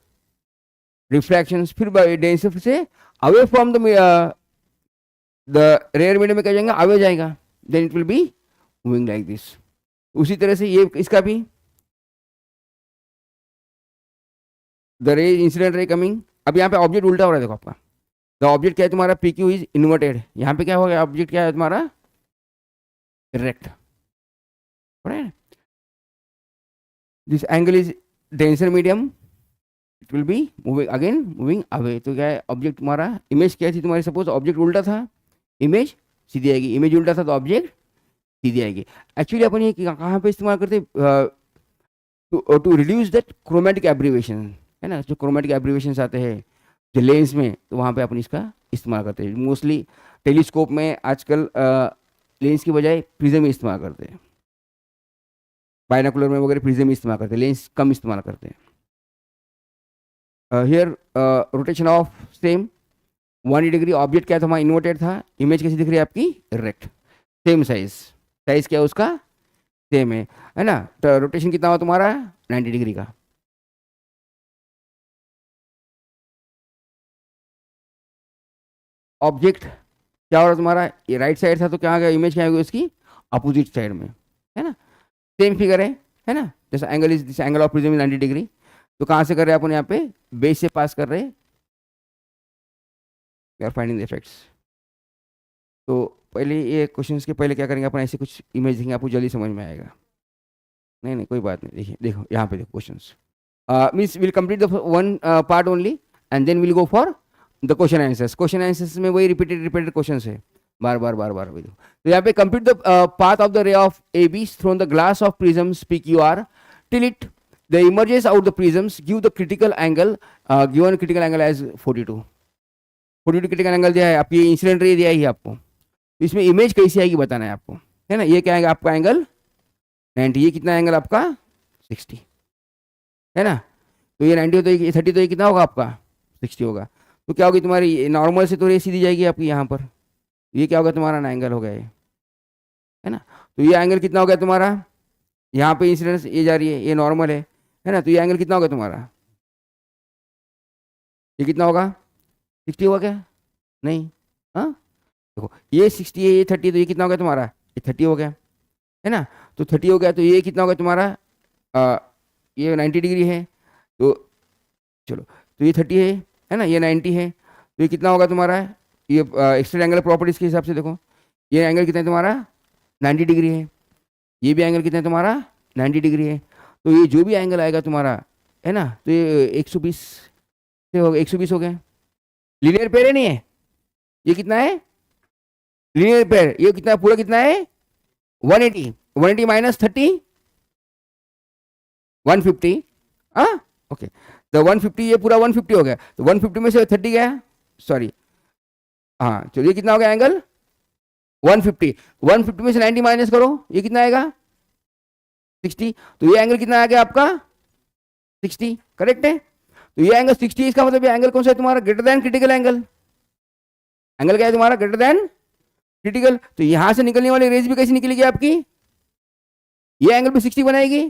रिफ्रैक्शन, फिर डेंसिटी से away from the rare medium में क्या जाएगा, अवे जाएगा, then it will be moving like this. उसी तरह से ये इसका भी the ray incident ray coming, अब यहाँ पे ऑब्जेक्ट उल्टा हो रहा है देखो आपका, द ऑब्जेक्ट क्या है तुम्हारा, पी क्यू इज इन्वर्टेड, यहाँ पे क्या होगा, ऑब्जेक्ट क्या है तुम्हारा erect, this angle is denser medium, it will be moving again moving away. तो क्या है ऑब्जेक्ट तुम्हारा, इमेज क्या थी तुम्हारी, सपोज ऑब्जेक्ट उल्टा था, इमेज सीधी आएगी, इमेज उल्टा था तो ऑब्जेक्ट सीधी आएगी। एक्चुअली अपन ये कहाँ पे इस्तेमाल करते, to reduce that chromatic abbreviation, है ना, जो क्रोमेटिक एब्रीवेशन आते हैं जो लेंस में, तो वहाँ पे अपन इसका इस्तेमाल करते हैं। मोस्टली टेलीस्कोप में आजकल लेंस की बजाय प्रिज्म इस्तेमाल करते हैं, बाइनोकुलर में वगैरह प्रिज्म इस्तेमाल करते हैं, लेंस कम इस्तेमाल करते हैं। Here rotation of same 180 degree, object क्या था हमारा इन्वर्टेड था, इमेज कैसी दिख रही है आपकी इरेक्ट, सेम साइज क्या है उसका सेम है ना, तो रोटेशन कितना हुआ तुम्हारा 90 डिग्री का। ऑब्जेक्ट क्या हो रहा तुम्हारा, ये राइट साइड था तो क्या आ गया, इमेज क्या होगी उसकी अपोजिट साइड में, है ना, सेम फिगर है ना, जैसा angle is this angle of prism is 90 degree, तो कहाँ से कर रहे हैं अपन, यहाँ पे बेस से पास कर रहे हैं, we are finding the effects. तो पहले ये क्वेश्चंस के पहले क्या करेंगे अपन, ऐसे कुछ इमेज देंगे, आपको जल्दी समझ में आएगा। नहीं कोई बात नहीं, देखिए देखो यहाँ पे देखो questions, means will complete the one part only and then will go for the question answers. Question answers में वही रिपीटेड क्वेश्चन है, बार बार वही। तो यहाँ पे complete the path of the ray of A B through the glass of prisms P Q R till it the emerges out the prisms, give the critical angle, given critical angle as 42 critical angle दिया है आपकी, इंसिडेंट रे दिया है आपको, इसमें इमेज कैसी आएगी बताना है आपको, है ना। ये क्या आएगा आपका एंगल 90, ये कितना एंगल आपका 60, है ना, तो ये 90 तो ये 30, तो ये कितना होगा आपका 60 होगा। तो क्या होगी तुम्हारी नॉर्मल से तो रे सीधी जाएगी आपकी यहाँ पर, ये क्या होगा तुम्हारा ना एंगल हो गया ये, है ना। तो ये एंगल कितना हो गया तुम्हारा, यहाँ पे इंसिडेंस ये जा रही है, ये नॉर्मल है ना, तो ये एंगल कितना होगा तुम्हारा, ये कितना होगा 60 होगा क्या, नहीं, हाँ देखो ये 60 है, ये 30, तो ये कितना हो गया तुम्हारा, ये 30 हो गया, है ना। तो 30 हो गया, तो ये कितना होगा तुम्हारा, ये 90 डिग्री है, तो चलो तो ये 30 है ना, ये 90 है, तो ये कितना होगा तुम्हारा, ये एक्सट्रा एंगल प्रॉपर्टीज के हिसाब से देखो, ये एंगल कितना है तुम्हारा 90 डिग्री है, ये भी एंगल कितना है तुम्हारा 90 डिग्री है, तो ये जो भी एंगल आएगा तुम्हारा, है ना, तो ये 120 से हो गया, 120 हो गया, लीनियर पेयर है नहीं है, ये कितना है लीनियर पेयर, ये कितना पूरा कितना है 180 माइनस 30 150, हाँ ओके, तो 150 ये पूरा 150 हो गया, तो 150 में से 30 गया, सॉरी हाँ चलिए कितना हो गया एंगल 150 में से 90 माइनस करो, ये कितना आएगा 60, तो ये एंगल कितना आ गया आपका 60, करेक्ट है। तो ये एंगल 60, इसका मतलब ये एंगल कौन सा है तुम्हारा, greater than critical angle, angle क्या है तुम्हारा ग्रेटर देन क्रिटिकल। तो यहां से निकलने वाली रेज भी कैसी निकलेगी आपकी, ये एंगल भी 60 बनाएगी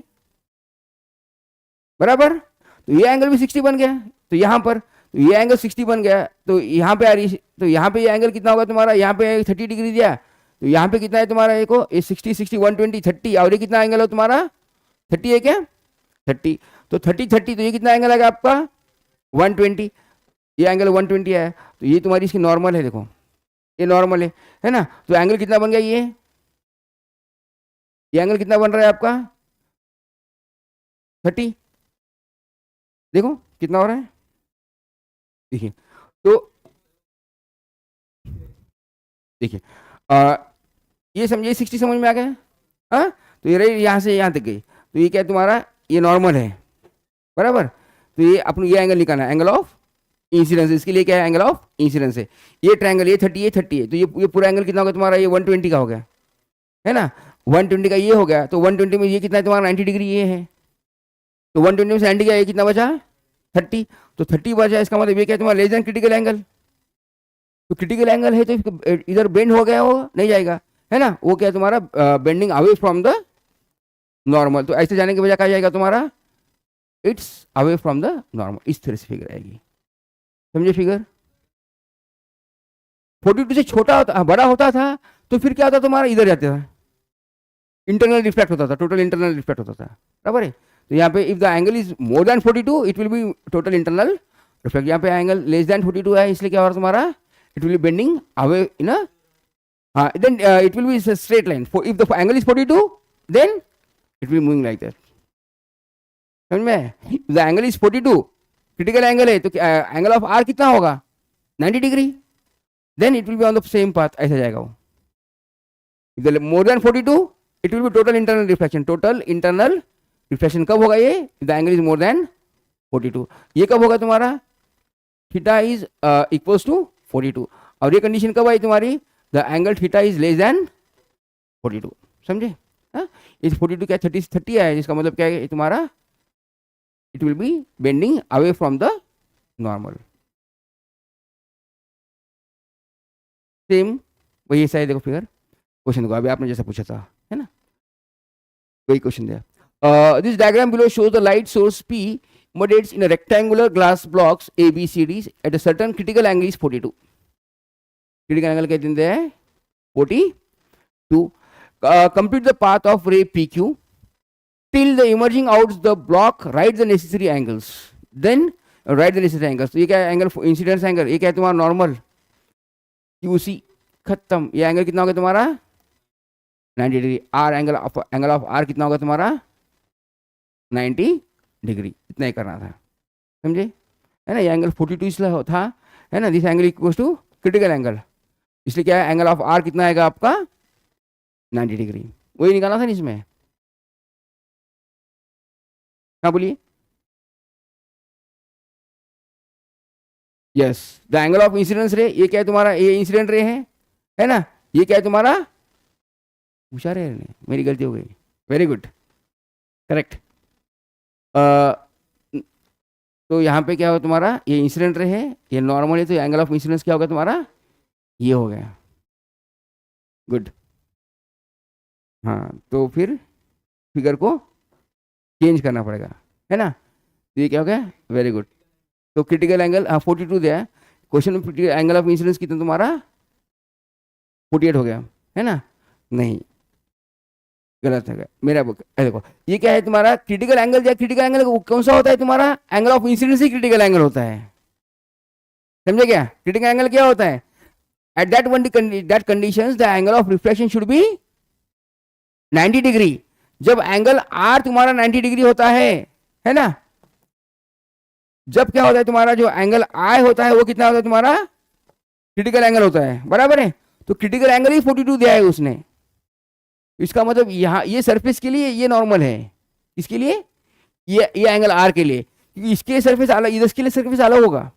बराबर, तो ये एंगल भी 60 बन गया, तो यहाँ पर तो ये एंगल 60 बन गया, तो यहाँ पे आ रही, तो यहाँ पे ये एंगल कितना होगा तुम्हारा, यहाँ पे 30 डिग्री दिया, तो यहाँ पे कितना है तुम्हारा, एक ये 60 60 120 30, और ये कितना एंगल है तुम्हारा 30 है क्या 30, तो 30 30, तो ये कितना एंगल आएगा आपका 120, ये एंगल 120 है, तो ये तुम्हारी इसकी नॉर्मल है, देखो ये नॉर्मल है ना, तो एंगल कितना बन गया ये एंगल कितना बन रहा है आपका 30, देखो कितना हो रहा है, देखिए तो देखिए ये समझिए 60 समझ में आ गया, हाँ तो ये रही यहाँ से यहाँ तक गई, तो ये क्या है तुम्हारा ये नॉर्मल है बराबर, तो ये अपने ये एंगल निकालना है, एंगल ऑफ इंसिडेंस, इसके लिए क्या है एंगल ऑफ इंसिडेंस है, ये ट्रायंगल ये 30 है, तो ये पूरा एंगल कितना होगा तुम्हारा, ये 120 का हो गया, है ना 120 का ये हो गया, तो 120 में ये कितना है तुम्हारा 90 डिग्री ये है, तो 120 में से 90 का ये कितना बचा 30, तो 30 बचा, इसका मतलब ये क्या है तुम्हारा लेस देन क्रिटिकल एंगल, तो क्रिटिकल एंगल है तो इधर बेंड हो गया, वो नहीं जाएगा, है ना, वो क्या है तुम्हारा bending away from the normal, तो ऐसे जाने के बजाय क्या जाएगा तुम्हारा it's away from the normal, इस तरह से फिगर आएगी, समझे फिगर। 42 से छोटा होता, बड़ा होता था तो फिर क्या होता तुम्हारा, इधर जाता था, इंटरनल रिफ्लेक्ट होता था, टोटल इंटरनल रिफ्लेक्ट होता था, बराबर है। तो यहाँ पे if the angle is more than 42 it will be total internal reflect. यहाँ पे एंगल लेस देन 42 है, इसलिए क्या हो रहा तुम्हारा, it will be bending away in a, हाँ then it will be straight line. If the angle is 42 then it will moving like that, समझ में। The angle is 42 critical angle है, तो एंगल ऑफ आर कितना होगा, 90 degree, then it will be on the same path, ऐसा जाएगा वो। If the more than 42 it will be total internal reflection. Total internal reflection कब होगा ये, the angle is more than 42। ये कब होगा तुम्हारा, थीटा इज इक्वल्स टू 42। और ये कंडीशन कब आई तुम्हारी, the angle theta is less than 42, समझे। इस 42 क्या 30 है, इसका मतलब क्या है तुम्हारा, it will be bending away from the normal. Same वही ऐसा है, देखो फिगर क्वेश्चन देखो, अभी आपने जैसा पूछा था, है ना, वही क्वेश्चन दिया। This diagram below shows the light source P emanates in a rectangular glass blocks A, B, C, D at a certain critical angle is 42. Critical angle क्या देते हैं 42. Compute the path of ray PQ till the emerging out the block, write the necessary angles. Then write the necessary angles. तो ये क्या है, एंगल इंसिडेंस एंगल, ये क्या है तुम्हारा नॉर्मल QC, खत्म। ये एंगल कितना होगा तुम्हारा 90 degree. R angle of R कितना होगा तुम्हारा 90 डिग्री, इतना ही करना था, समझे, है ना। ये एंगल 42 इसलिए था, है ना, this angle equals to critical angle, इसलिए क्या है एंगल ऑफ आर कितना आएगा आपका 90 डिग्री, वही निकालना था इसमें। हाँ बोलिए। Yes, the angle of incidence रे, ये क्या है तुम्हारा, ये इंसिडेंट रे है ना, ये क्या है तुम्हारा, पूछा रे, मेरी गलती हो गई, वेरी गुड, करेक्ट। तो यहाँ पे क्या होगा तुम्हारा, ये इंसिडेंट रे है, ये नॉर्मल है, तो एंगल ऑफ इंसिडेंस क्या होगा तुम्हारा, ये हो गया, गुड। हाँ तो फिर फिगर को चेंज करना पड़ेगा, है ना, तो ये क्या हो गया, वेरी गुड। तो क्रिटिकल एंगल 42 दिया है क्वेश्चन में, एंगल ऑफ इंसिडेंस कितना तुम्हारा 48 हो गया, है ना, नहीं गलत है मेरा बुक। देखो ये क्या है तुम्हारा क्रिटिकल एंगल, या क्रिटिकल एंगल कौन सा होता है तुम्हारा, angle of incidence he critical angle होता है, समझे क्या। क्रिटिकल एंगल क्या होता है, at that conditions the angle of reflection should be 90 degree. जब एंगल आर तुम्हारा 90 डिग्री होता है ना, जब क्या होता है तुम्हारा जो एंगल आई होता है वो कितना होता है तुम्हारा क्रिटिकल एंगल होता है, बराबर है। तो क्रिटिकल एंगल ही 42 दिया है उसने, इसका मतलब यहाँ ये सरफेस के लिए ये नॉर्मल है, इसके लिए ये एंगल आर के लिए, क्योंकि इसके सरफेस अलग, इधर के लिए सरफेस अलग होगा,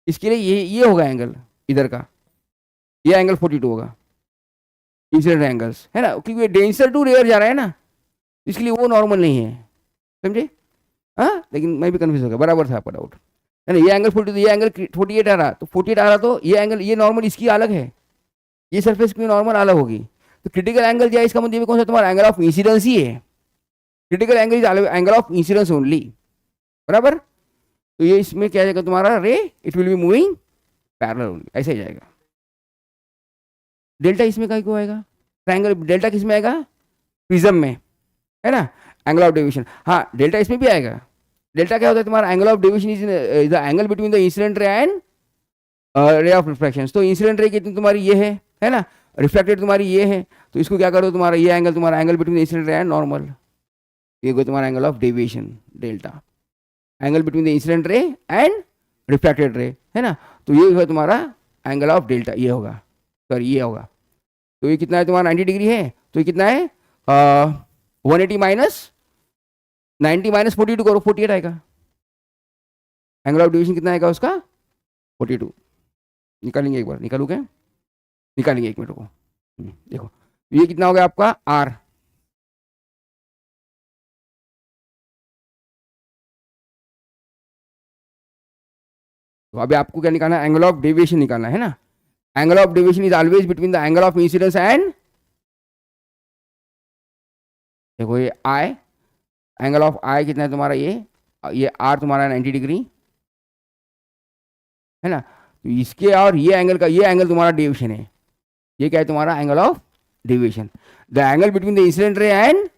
इसके लिए ये होगा एंगल इधर का, ये एंगल 42 होगा, इंसिडेंट एंगल्स, है ना, क्योंकि डेंसर टू रेयर जा रहा है ना, इसके लिए वो नॉर्मल नहीं है, समझे। हाँ लेकिन मैं भी कन्फ्यूज हो गया, बराबर था आपका डाउट, है ना। ये एंगल 42, ये एंगल 48 आ रहा, तो 48 आ रहा, तो ये एंगल ये नॉर्मल इसकी अलग है, ये सरफेस की नॉर्मल अलग होगी। तो क्रिटिकल एंगल क्या है, इसका मतलब कौन सा तुम्हारा एंगल ऑफ इंसिडेंस ही है, critical angle is angle of incidence only, बराबर। तो ये इसमें क्या जाएगा तुम्हारा रे, it will be moving parallel only, ऐसे ही जाएगा। डेल्टा इसमें कहीं को आएगा, ट्रायंगल डेल्टा किस में आएगा, प्रिज्म में, है ना, एंगल ऑफ डेविएशन। हाँ डेल्टा इसमें भी आएगा। डेल्टा क्या होता है तुम्हारा, angle of deviation is the angle between the incident ray and ray of reflection. तो इंसिडेंट रे कितनी तुम्हारी ये है ना, रिफ्लेक्टेड तुम्हारी ये है, तो इसको क्या करो तुम्हारा ये एंगल तुम्हारा angle between incident ray and normal, ये को तुम्हारा angle of deviation delta, angle between the incident ray and reflected रे, है ना। तो ये होगा तुम्हारा एंगल ऑफ डेल्टा, ये होगा, सॉरी ये होगा। तो ये कितना है तुम्हारा 90 डिग्री है, तो ये कितना है 180 माइनस 90 माइनस 42 करो, 48 आएगा। एंगल ऑफ डेविएशन कितना आएगा उसका 42। निकालेंगे एक बार, निकालू क्या, निकालेंगे एक मिनट को। देखो ये कितना हो गया आपका आर, तो अभी आपको क्या निकालना है, एंगल ऑफ डेविएशन निकालना है ना। Angle of deviation is always between the angle of incidence and, देखो ये आई, एंगल ऑफ आई कितना है तुम्हारा ये ये आर तुम्हारा 90 डिग्री है ना, तो इसके और ये एंगल का, ये एंगल तुम्हारा डेविएशन है, ये क्या है तुम्हारा angle of deviation, the angle between the incident ray and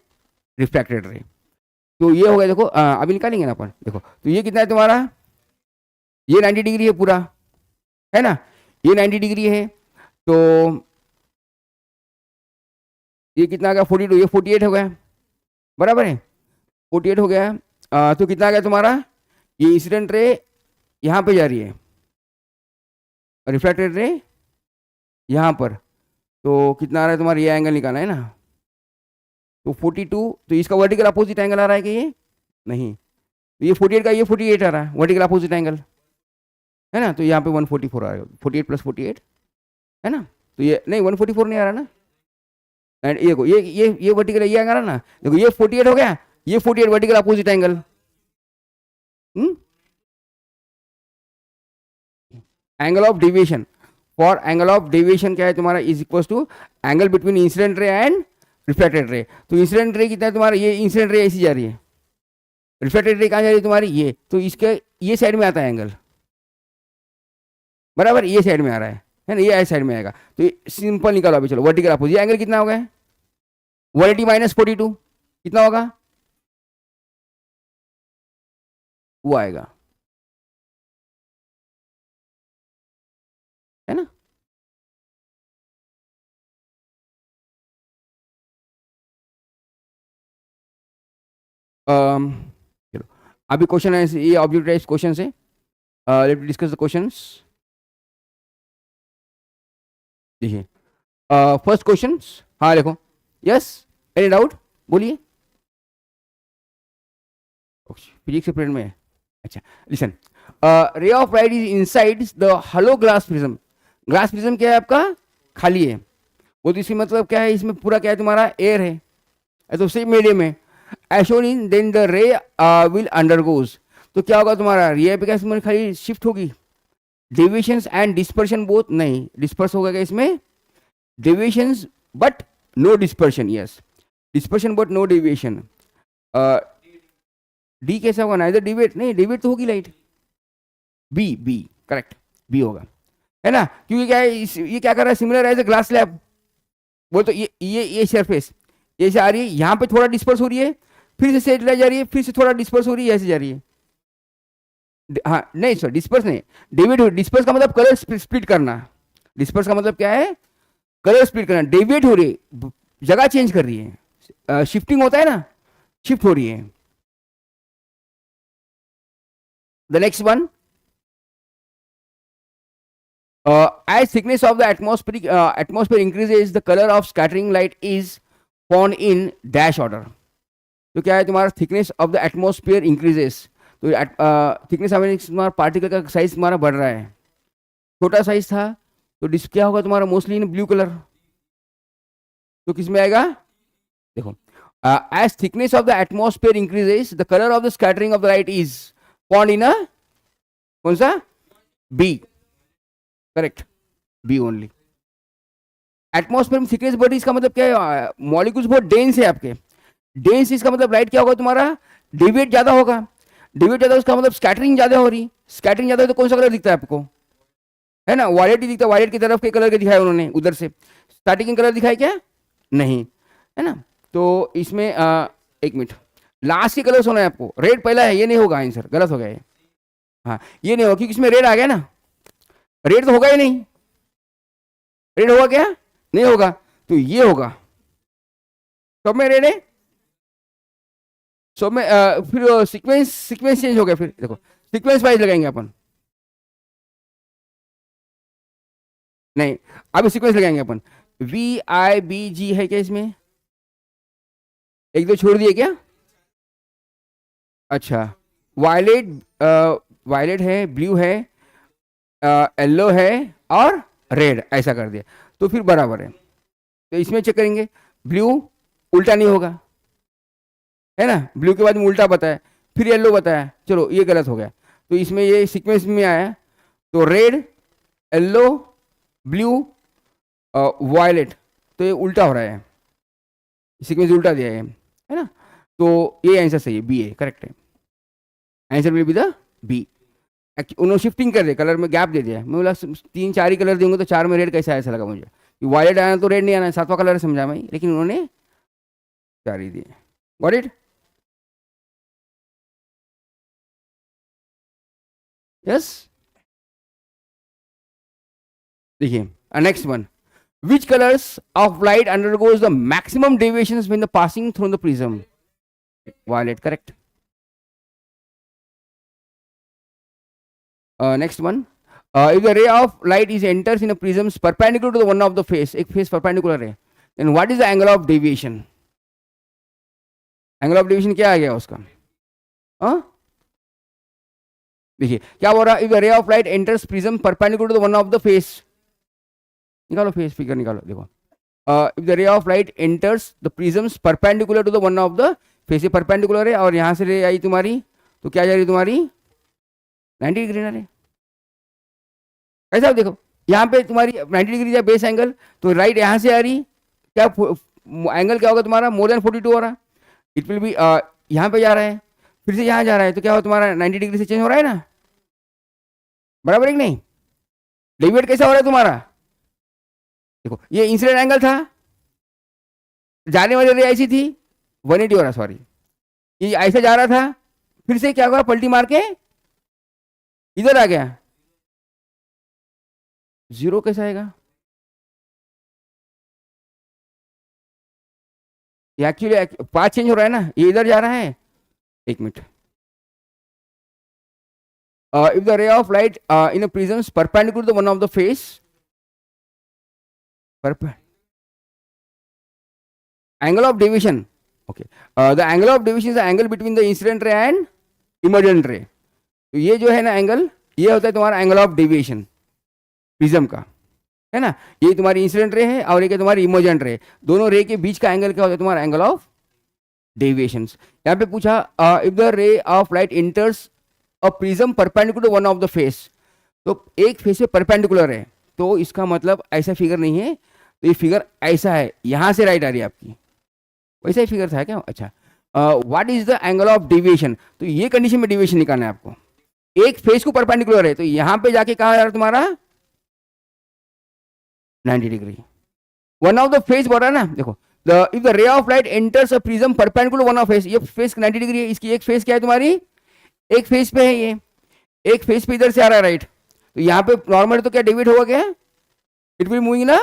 refracted रे। तो ये हो गया, देखो अभी निकालेंगे ना अपन, देखो तो ये कितना है तुम्हारा, ये 90 डिग्री है पूरा, है ना, ये 90 डिग्री है, तो ये कितना आ गया 42, ये 48 हो गया, बराबर है 48 हो गया। तो कितना आ गया तुम्हारा, ये इंसिडेंट रे यहाँ पे जा रही है, रिफ्रैक्टेड रे यहाँ पर, तो कितना आ रहा है तुम्हारा, ये एंगल निकालना है ना, तो 42, तो इसका वर्टिकल अपोजिट एंगल आ रहा है कि ये नहीं, तो ये 48 का ये 48 आ रहा है वर्टिकल अपोजिट एंगल, है ना, तो यहाँ पे 144 आ रहा है, 48 प्लस 48 है ना, तो ये नहीं 144 नहीं आ रहा ना, एंड ये देखो ये वर्टिकल ये आ रहा ना, देखो ये 48 हो गया, ये 48 vertical opposite angle, angle of deviation, for angle of deviation क्या है तुम्हारा, is equal to angle between incident ray and reflected ray. तो इंसिडेंट रे कितना है तुम्हारा, ये इंसिडेंट रे ऐसी जा रही है, रिफ्लेक्टेड रे कहाँ जा रही है तुम्हारी, ये, तो इसके ये साइड में आता है एंगल, बराबर ये साइड में आ रहा है ना, ये ऐसे साइड में आएगा, तो ये सिंपल निकालो अभी, चलो वर्टिकल अपोजिट, ये एंगल कितना हो गया 180 माइनस 42 कितना होगा, वो आएगा, है ना। चलो अभी क्वेश्चन है, ये ऑब्जेक्ट टाइप क्वेश्चन है, लेट डिस्कस द क्वेश्चंस। देखिए फर्स्ट क्वेश्चन, हाँ देखो, यस एनी डाउट बोलिए, फिजिक्स के पीरियड में है, अच्छा लिसन, रे of light is inside the hollow glass prism, glass prism क्या है आपका, खाली है, वो तो इसमें मतलब क्या है, इसमें पूरा क्या है तुम्हारा एयर है, तो सेम मीडियम है, एशोन in then the ray will undergoes, तो क्या होगा तुम्हारा, रे पे क्या इसमें खाली शिफ्ट होगी, डेविएशंस एंड डिस्पर्शन बोथ, नहीं डिस्पर्स होगा क्या इसमें, deviations but no dispersion, yes dispersion but no deviation, D कैसा होगा, ना इधर डिवेट नहीं, डिवेट तो होगी light, B B correct, B होगा, है ना, क्योंकि क्या है ये क्या कर रहा है, similar as a glass slab, वो तो ये सरफेस ऐसे आ रही है, यहाँ पे थोड़ा डिस्पर्स हो रही है, फिर से सेट जा रही है, फिर से थोड़ा डिस्पर्स हो रही है, ऐसे जा रही है, हाँ नहीं सर डिस्पर्स नहीं, डेविएट, डिस्पर्स का मतलब कलर स्प्लिट करना, डिस्पर्स का मतलब क्या है, कलर स्प्लिट करना, डेविएट हो रही है, जगह चेंज कर रही है, शिफ्टिंग होता है ना, शिफ्ट हो रही है। The next one, as thickness of the atmosphere increases, the color of scattering light is found in dash order, तो क्या है तुम्हारा thickness of the atmosphere increases, तो थिकनेस तुम्हारा पार्टिकल का साइज तुम्हारा बढ़ रहा है, छोटा साइज था तो क्या होगा तुम्हारा मोस्टली इन ब्लू कलर, तो किस में आएगा, देखो as thickness of the atmosphere increases the colour of the scattering of the light is found in कौन सा, B correct, B only, atmosphere में थिकनेस बढ़ी, इसका मतलब क्या है, मॉलिक्यूल्स बहुत डेंस है आपके, डेंस इसका मतलब लाइट क्या होगा तुम्हारा, डेविएट ज्यादा होगा, डेविएट ज्यादा उसका मतलब स्कैटरिंग ज्यादा हो रही, स्कैटरिंग ज्यादा हो तो कौन सा कलर दिखता है आपको, है ना, वायलेट ही दिखता है, वायलेट की तरफ के कलर के दिखाया उन्होंने उधर से, स्टार्टिंग कलर दिखाया क्या नहीं, है ना, तो इसमें एक मिनट, लास्ट के कलर होना है आपको, रेड पहला है, ये नहीं होगा आंसर, गलत हो गया ये, हाँ ये नहीं होगा क्योंकि इसमें रेड आ गया ना, रेड तो होगा ही नहीं, रेड होगा क्या, नहीं होगा, तो ये होगा, सब में रेड है, सब में फिर सीक्वेंस चेंज हो गया, फिर देखो सीक्वेंस वाइज लगाएंगे अपन, नहीं अभी सीक्वेंस लगाएंगे अपन, VIBG है क्या इसमें, एक दो छोड़ दिए क्या, अच्छा वायलेट, वायलेट है, ब्लू है, येलो है और रेड, ऐसा कर दिया तो फिर बराबर है, तो इसमें चेक करेंगे, ब्लू उल्टा नहीं होगा, है ना, ब्लू के बाद में उल्टा बताया, फिर येलो बताया, चलो ये गलत हो गया, तो इसमें ये सीक्वेंस में आया, तो रेड येलो ब्लू वायलेट, तो ये उल्टा हो रहा है, सीक्वेंस उल्टा दिया है ना, तो ये आंसर सही है, बी ए करेक्ट है। Answer will be the B. उन्होंने शिफ्टिंग कर दिया, कलर में गैप दे दिया। मैं बोला 3 4 ही कलर देंगे तो 4 में रेड कैसा ऐसा लगा मुझे, वायलेट आना तो रेड नहीं आना, 7वां कलर समझा मैं, लेकिन उन्होंने 4 ही दिए। Got it? यस। देखिए next one, which colors of light undergoes the maximum deviations when the passing through the prism? Violet, correct. Next one, if the ray of light is enters in a prism perpendicular to the one of the face, एक face perpendicular है, then what is the angle of deviation? Angle of deviation क्या आ गया उसका? हाँ, देखिए क्या बोल रहा है, if the ray of light enters prism perpendicular to the one of the face, निकालो फेस फिगर निकालो, देखो if the ray of light enters the prisms perpendicular to the one of the face, ये perpendicular है और यहाँ से रे आई तुम्हारी, तो क्या जा रही तुम्हारी 90 डिग्री ना रे। कैसा देखो यहाँ पे तुम्हारी 90 डिग्री है बेस एंगल, तो राइट यहाँ से आ रही, क्या एंगल क्या होगा तुम्हारा, मोर देन 42 हो रहा, इट विल बी यहाँ पे जा रहा है, फिर से यहाँ जा रहा है, तो क्या हो तुम्हारा 90 डिग्री से चेंज हो रहा है ना, बराबर है कि नहीं? डेविएट कैसा हो रहा है तुम्हारा, देखो ये इंसिडेंट एंगल था, जाने वाली रे ऐसी थी 180 हो रहा, सॉरी ये ऐसे जा रहा था, फिर से क्या हुआ पलटी मार के इधर आ गया, 0 कैसा आएगा? ये एक्चुअली पाथ चेंज हो रहा है ना, ये इधर जा रहा है, एक minute. if the ray of light in a prism is perpendicular to one of the face, angle of deviation, okay, the angle of deviation is the angle between the incident ray and emergent ray, तो ये जो है ना एंगल, ये होता है तुम्हारा एंगल ऑफ डेविएशन प्रिज्म का, है ना, ये तुम्हारी इंसिडेंट रे है और ये तुम्हारी इमर्जेंट रे, दोनों रे के बीच का एंगल क्या होता है तुम्हारा एंगल ऑफ डेविएशंस। यहाँ पे पूछा if the ray of light enters a prism perpendicular to one of the face, तो एक फेस पे परपेंडिकुलर है, तो इसका मतलब ऐसा फिगर नहीं है, तो ये फिगर ऐसा है, यहाँ से राइट आ रही है आपकी, वैसा ही फिगर था क्या? अच्छा, what is the angle of deviation, तो ये कंडीशन में डेविएशन निकालना है आपको, एक फेस को परपेंडिकुलर है, तो यहाँ पे जाके कहा जा रहा है तुम्हारा 90 degree, one of the face बोल रहा है ना, देखो if the ray of light enters a prism perpendicular one of face, ये फेस 90 डिग्री है, इसकी एक फेस क्या है तुम्हारी, एक फेस पे है, ये एक फेस पे इधर से आ रहा है राइट, तो यहाँ पे नॉर्मल तो क्या डेविएट होगा क्या, इट विल मूविंग ना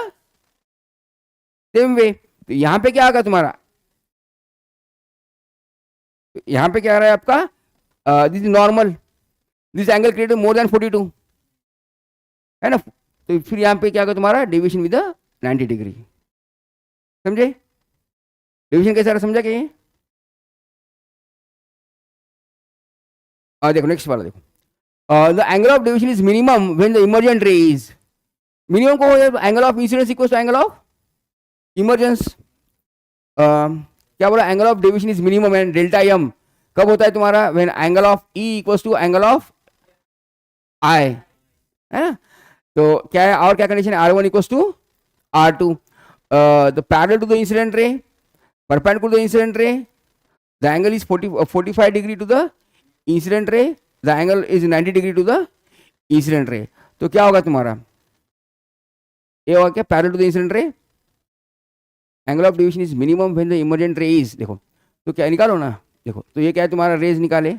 सेम वे, तो यहाँ पे क्या आएगा तुम्हारा, यहाँ पे क्या आ रहा है आपका, this is normal, this angle created more than 42 है ना, तो फिर यहाँ पे क्या होगा तुम्हारा डेविएशन विद 90 डिग्री, समझे डेविएशन कैसा रहा, समझा क्या? देखो नेक्स्ट वाला देखो, the angle of deviation is minimum when the emergent ray is, minimum को angle of incidence equals to angle of emergence, क्या बोला, angle of deviation is minimum and delta M कब होता है तुम्हारा, when angle of E equals to angle of I, है ना, तो क्या है और क्या कंडीशन है, R1 equals to R2, the parallel to the incident ray, perpendicular to the incident ray, the angle is 45 degree to the incident ray, the angle is 90 degree to the incident ray, तो क्या होगा तुम्हारा, ये होगा क्या, parallel to the incident ray, angle of deviation is minimum when the emergent ray is, देखो तो क्या निकालो ना, देखो तो ये क्या है तुम्हारा, रेज निकाले,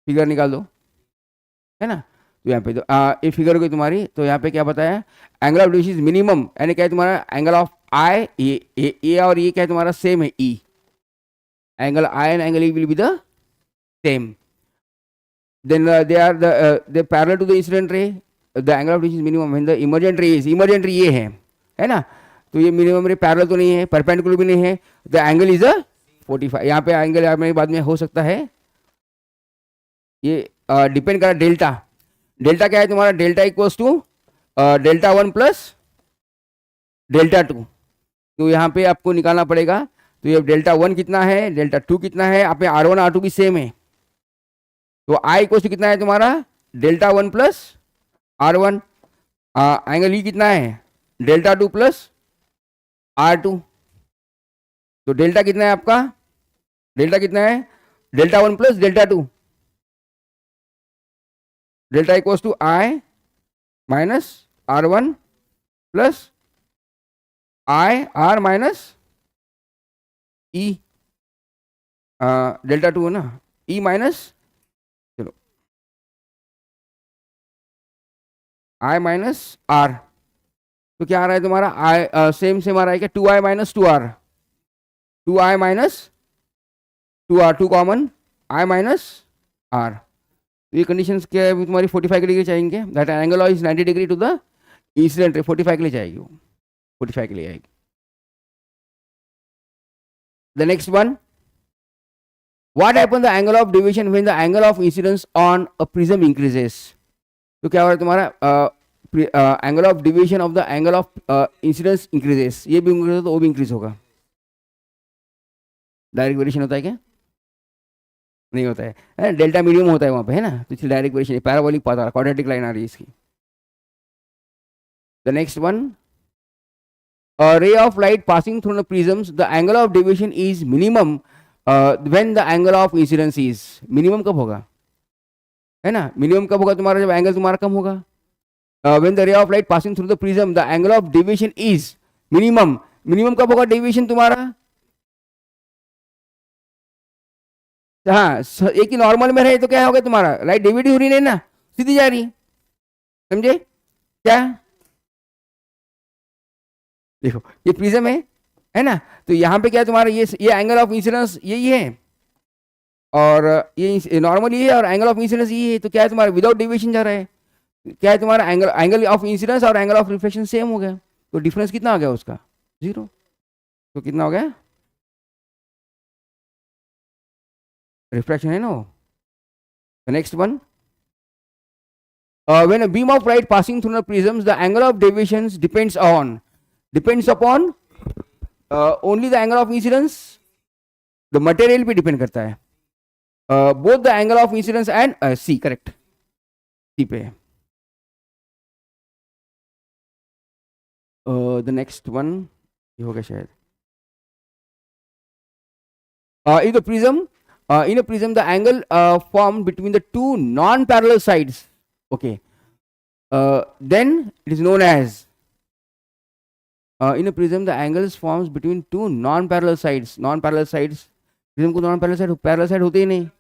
फिगर निकाल दो, है ना, तो यहाँ पे तो ये फिगर हो गई तुम्हारी, तो यहाँ पे क्या बताया, angle of deviation is minimum, यानी क्या है तुम्हारा एंगल ऑफ आई, ये और ये क्या है तुम्हारा सेम है, E, angle I and angle E will be the same, then they are the parallel to the incident ray, the angle of deviation is minimum when the emergent ray is, emergent ray ये है ना, तो ये मिनिमम रे पैरेलल तो नहीं है, परपेंडिकुलर भी नहीं है, द एंगल इज 45, यहाँ पे एंगल मेरे बाद में हो सकता है, ये डिपेंड कर डेल्टा, डेल्टा क्या है तुम्हारा, delta equals to delta 1 plus delta 2, तो यहाँ पे आपको निकालना पड़ेगा, तो ये डेल्टा 1 कितना है, डेल्टा 2 कितना है, आप R1 R2 भी सेम है, तो आई इक्वल्स टू कितना है तुम्हारा, delta 1 plus R1, angle E कितना है, डेल्टा 2 प्लस R2, तो डेल्टा कितना है आपका, डेल्टा कितना है, delta 1 plus delta 2, delta equals to I minus R1 plus I R minus E, delta two है ना, ई माइनस, चलो आई माइनस आर, तो क्या आ रहा है तुम्हारा आई सेम सेम आ रहा है क्या, 2i minus 2r, 2i minus 2r, 2 common, i minus r। ये कंडीशंस क्या है तुम्हारी 45 के लिए चाहिए, that angle is 90 degree to the incident ray, 45 के लिए जाएगी वो, 45 के लिए आएगी। The next one, what happen the angle of deviation when the angle of incidence on a prism increases? तो क्या हो रहा है तुम्हारा angle of deviation of the angle of incidence increases, ये भी इंक्रीज हो तो वो भी इंक्रीज होगा। डायरेक्ट वेरिएशन होता है क्या, नहीं होता है, डेल्टा मीडियम होता है वहां पे, है ना, तो इसलिए डायरेक्ट वेरिएशन, पैराबोलिक पाथ आ रहा, क्वाड्रेटिक लाइन आ रही है इसकी। The next one, a ray of light passing through the prisms, the angle of deviation is minimum when the angle of incidence is, minimum कब होगा, है ना, मिनिमम कब होगा तुम्हारा, जब एंगल तुम्हारा कम होगा। when the ray of light passing through the prism, the angle of deviation is minimum, minimum कब होगा डेविएशन तुम्हारा, हाँ, एक ही नॉर्मल में रहे तो क्या होगा तुम्हारा, लाइट डेविएट हो रही नहीं ना, सीधी जा रही, समझे क्या, देखो ये प्रिज्म है ना, तो यहाँ पे क्या तुम्हारा ये एंगल ऑफ इंसिडेंस यही है, और ये नॉर्मल ये है, और एंगल ऑफ इंसिडेंस ये है, तो क्या है तुम्हारा विदाउट डेविएशन जा रहा है, क्या है तुम्हारा एंगल ऑफ इंसिडेंस और एंगल ऑफ रिफ्लेक्शन सेम हो गया, तो डिफरेंस कितना आ गया उसका, 0, तो कितना हो गया, रिफ्लेक्शन है ना वो। Next one, when a beam of light passing through the prisms, the angle of deviations depends upon only the angle of incidence, the material पे डिपेंड करता है, both the angle of incidence and C, correct, C पे। the next one ये हो गया शायद, in the prism, the angle formed between the two non-parallel sides, okay, then it is known as, in a prism the angles forms between two non-parallel sides, prism को non-parallel side, parallel side होते ही नहीं,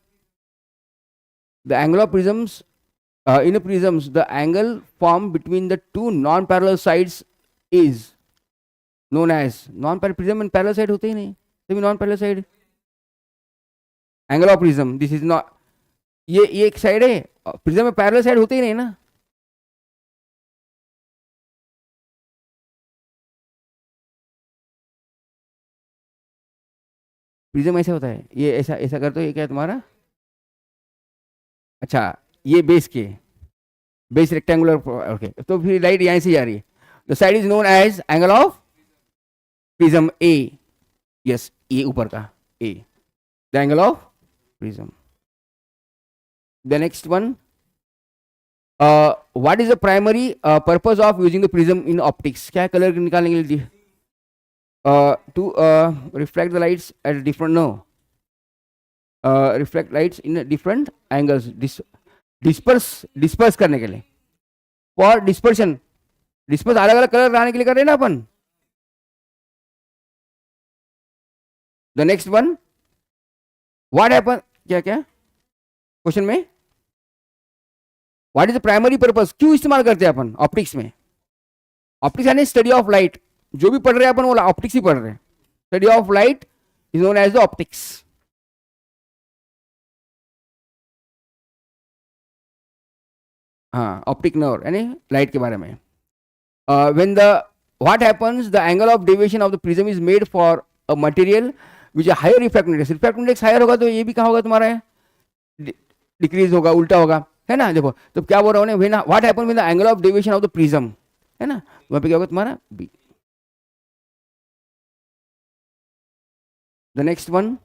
the angle of prisms, in a prisms the angle formed between the two non-parallel sides is known as, non-parallel prism and parallel side होते ही नहीं, तभी non-parallel side, angle of prism, this is not, ये एक साइड है, प्रिज्म में पैरेलल साइड होते ही नहीं ना, प्रिज्म ऐसे होता है, ये ऐसा ऐसा कर, तो ये क्या है तुम्हारा, अच्छा ये बेस रेक्टेंगुलर, ओके, तो फिर लाइट यहीं से जा रही है, the side is known as angle of prism A, yes ये ऊपर का A, the angle of prism। The next one, what is the primary purpose of using the prism in optics, क्या कलर निकालने के लिए, to reflect the lights at different, reflect lights in different angles, disperse करने के लिए, for dispersion, अलग अलग कलर लाने के लिए कर रहे हैं ना अपन। The next one, what happen, क्या क्वेश्चन में, what is the primary purpose, क्यों इस्तेमाल करते हैं अपन ऑप्टिक्स में, ऑप्टिक्स यानी स्टडी ऑफ लाइट, जो भी पढ़ रहे हैं अपन वो ऑप्टिक्स ही पढ़ रहे हैं, study of light is known as the optics. हाँ ऑप्टिक नर्व यानी लाइट के बारे में। When the what happens the angle of deviation of the prism is made for a material which है हायर रिफ्रैक्टिव इंडेक्स हायर होगा, तो ये भी क्या होगा तुम्हारा डिक्रीज होगा, उल्टा होगा, है ना। देखो तो क्या बोल रहा हूँ, what happen with the angle of deviation of the prism, है ना, वहां पे क्या होगा तुम्हारा B. The next one,